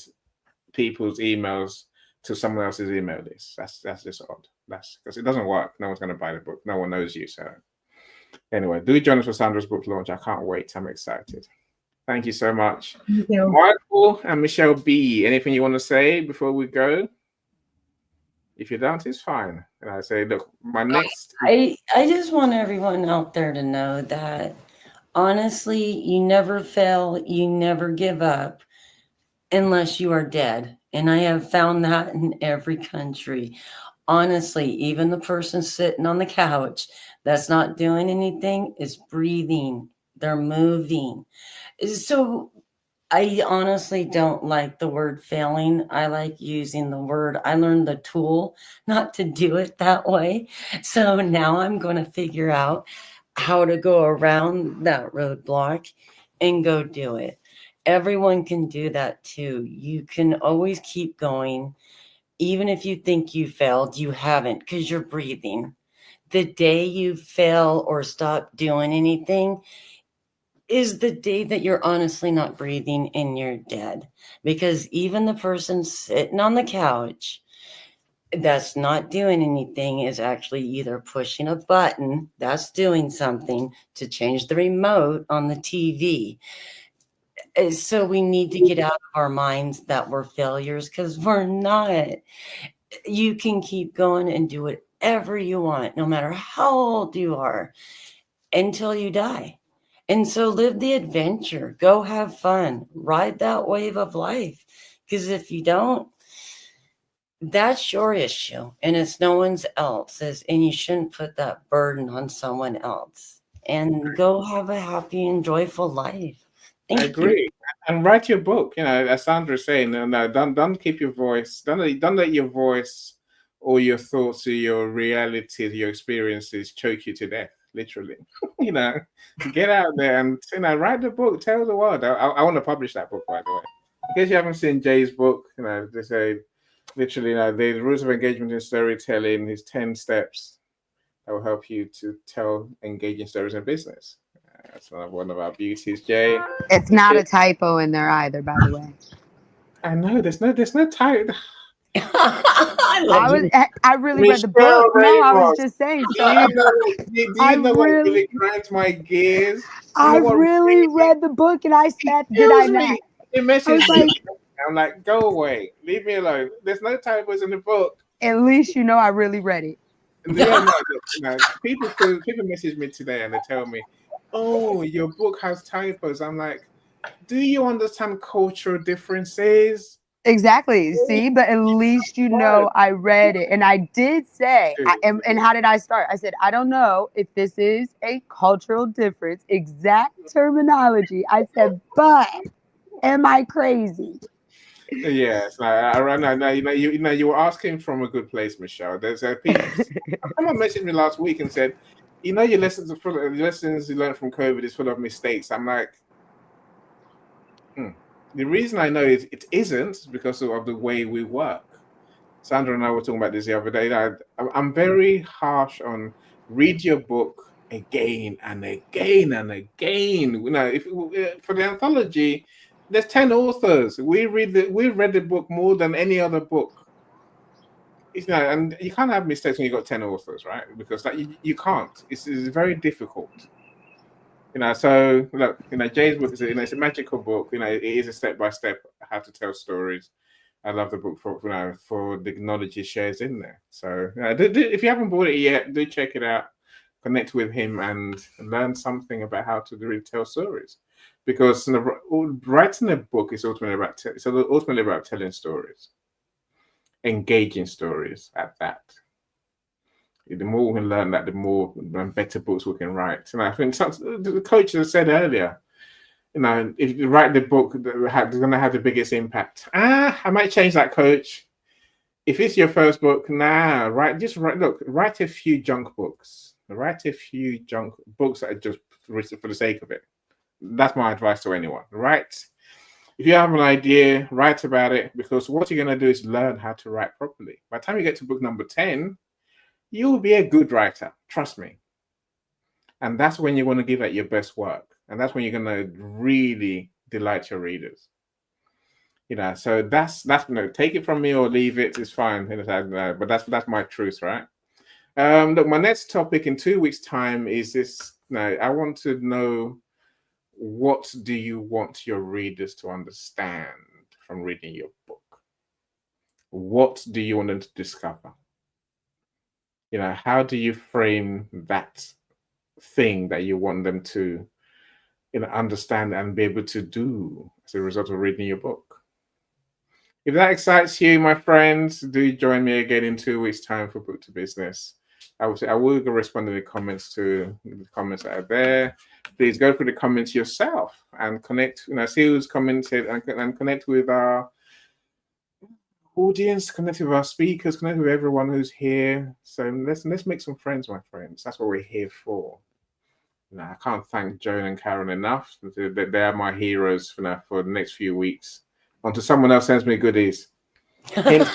Speaker 1: people's emails to someone else's email list. That's just odd. That's because it doesn't work. No one's going to buy the book. No one knows you. So anyway, do join us for Sandra's book launch. I can't wait. I'm excited. Thank you so much.
Speaker 5: Thank you.
Speaker 1: Michael and Michelle B, anything you want to say before we go? If you don't, it's fine. And I say, look, my next...
Speaker 2: I just want everyone out there to know that, honestly, you never fail, you never give up unless you are dead. And I have found that in every country. Honestly, even the person sitting on the couch that's not doing anything is breathing. They're moving. So I honestly don't like the word failing. I like using the word. I learned the tool not to do it that way. So now I'm going to figure out how to go around that roadblock and go do it. Everyone can do that too. You can always keep going. Even if you think you failed, you haven't, because you're breathing. The day you fail or stop doing anything is the day that you're honestly not breathing and you're dead. Because even the person sitting on the couch that's not doing anything is actually either pushing a button that's doing something to change the remote on the TV. So we need to get out of our minds that we're failures, because we're not. You can keep going and do whatever you want, no matter how old you are, until you die. And so live the adventure. Go have fun. Ride that wave of life. Because if you don't, that's your issue. And it's no one's else's. And you shouldn't put that burden on someone else. And go have a happy and joyful life.
Speaker 1: I agree. And write your book. As Sandra's saying, no, don't keep your voice. Don't let your voice or your thoughts or your realities, your experiences choke you to death. Literally, get out there and write the book. Tell the world. I want to publish that book, by the way. In case you haven't seen Jay's book, they say literally, the rules of engagement in storytelling is 10 steps that will help you to tell engaging stories in business. That's one of our beauties, Jay.
Speaker 10: It's not a typo in there either, by the way.
Speaker 1: I know there's no type.
Speaker 10: I really read the book. No, I was just saying.
Speaker 1: Do you know what really grinds my gears?
Speaker 10: I really read the book, and I said, "Did I not?"
Speaker 1: It messaged me. I'm like, go away, leave me alone. There's no typos in the book.
Speaker 10: At least you know I really read it.
Speaker 1: Yeah, no. People message me today and they tell me, "Oh, your book has typos." I'm like, do you understand cultural differences?
Speaker 10: Exactly. See, but at least you know I read it. And I did say, and how did I start? I said, I don't know if this is a cultural difference, exact terminology. I said, but am I crazy?
Speaker 1: Yes, you were asking from a good place, Michelle. There's a people. Someone messaged me last week and said, your lessons you learned from COVID is full of mistakes. I'm like, The reason I know it isn't because of the way we work. Sandra and I were talking about this the other day. I'm very harsh on read your book again and again and again. For the anthology, there's 10 authors. We read the book more than any other book. And you can't have mistakes when you got 10 authors, right? Because you can't. It's very difficult. So look, Jay's book it's a magical book. It is a step-by-step how to tell stories. I love the book for the knowledge he shares in there. So if you haven't bought it yet, do check it out. Connect with him and learn something about how to really tell stories. Because writing a book is ultimately about telling stories, engaging stories at that. The more we can learn that, the more and better books we can write. And I think the coach has said earlier, if you write the book, they're going to have the biggest impact. I might change that, coach. If it's your first book, write a few junk books. Write a few junk books that are just written for the sake of it. That's my advice to anyone. If you have an idea, write about it, because what you're going to do is learn how to write properly. By the time you get to book number 10, you'll be a good writer, trust me. And that's when you want to give it your best work. And that's when you're going to really delight your readers. So that's take it from me or leave it, it's fine. But that's my truth, right? Look, my next topic in 2 weeks' time is this. I want to know, what do you want your readers to understand from reading your book? What do you want them to discover? How do you frame that thing that you want them to understand and be able to do as a result of reading your book? If that excites you, my friends, do join me again in 2 weeks' time for Book to Business. I will respond to the comments that are there. Please go through the comments yourself and connect. See who's commented and connect with our audience, connect with our speakers, connect with everyone who's here. So let's make some friends, my friends. That's what we're here for. I can't thank Joan and Karen enough. They are my heroes for the next few weeks. Until someone else sends me goodies. Hint,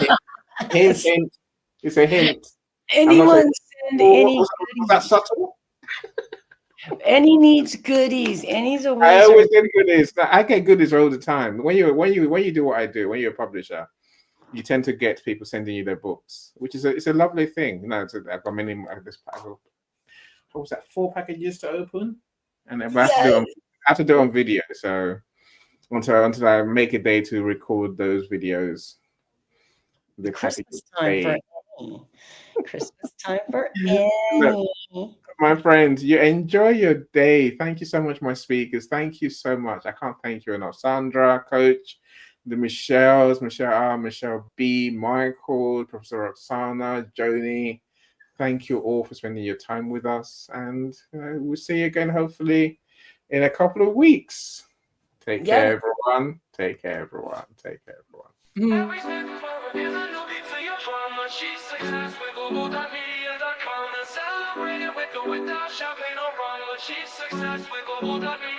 Speaker 1: hint, hint. It's a hint.
Speaker 2: Anyone send any
Speaker 1: goodies? Was that subtle?
Speaker 2: Any needs goodies. Any's a
Speaker 1: I always get goodies. I get goodies all the time. When you do what I do, when you're a publisher, you tend to get people sending you their books, which is it's a lovely thing. I've got many. What was that? 4 packages to open, and I have to do it on video. So until I make a day to record those videos, the
Speaker 2: Christmas time for Annie. Christmas time for Annie.
Speaker 1: My friends, you enjoy your day. Thank you so much, my speakers. Thank you so much. I can't thank you enough. Sandra, Coach, the Michelle R, Michelle B, Michael, Professor Roxana, Joni. Thank you all for spending your time with us. And we'll see you again, hopefully, in a couple of weeks. Take care, everyone. Take care, everyone. Take care, everyone. She's success with global.me.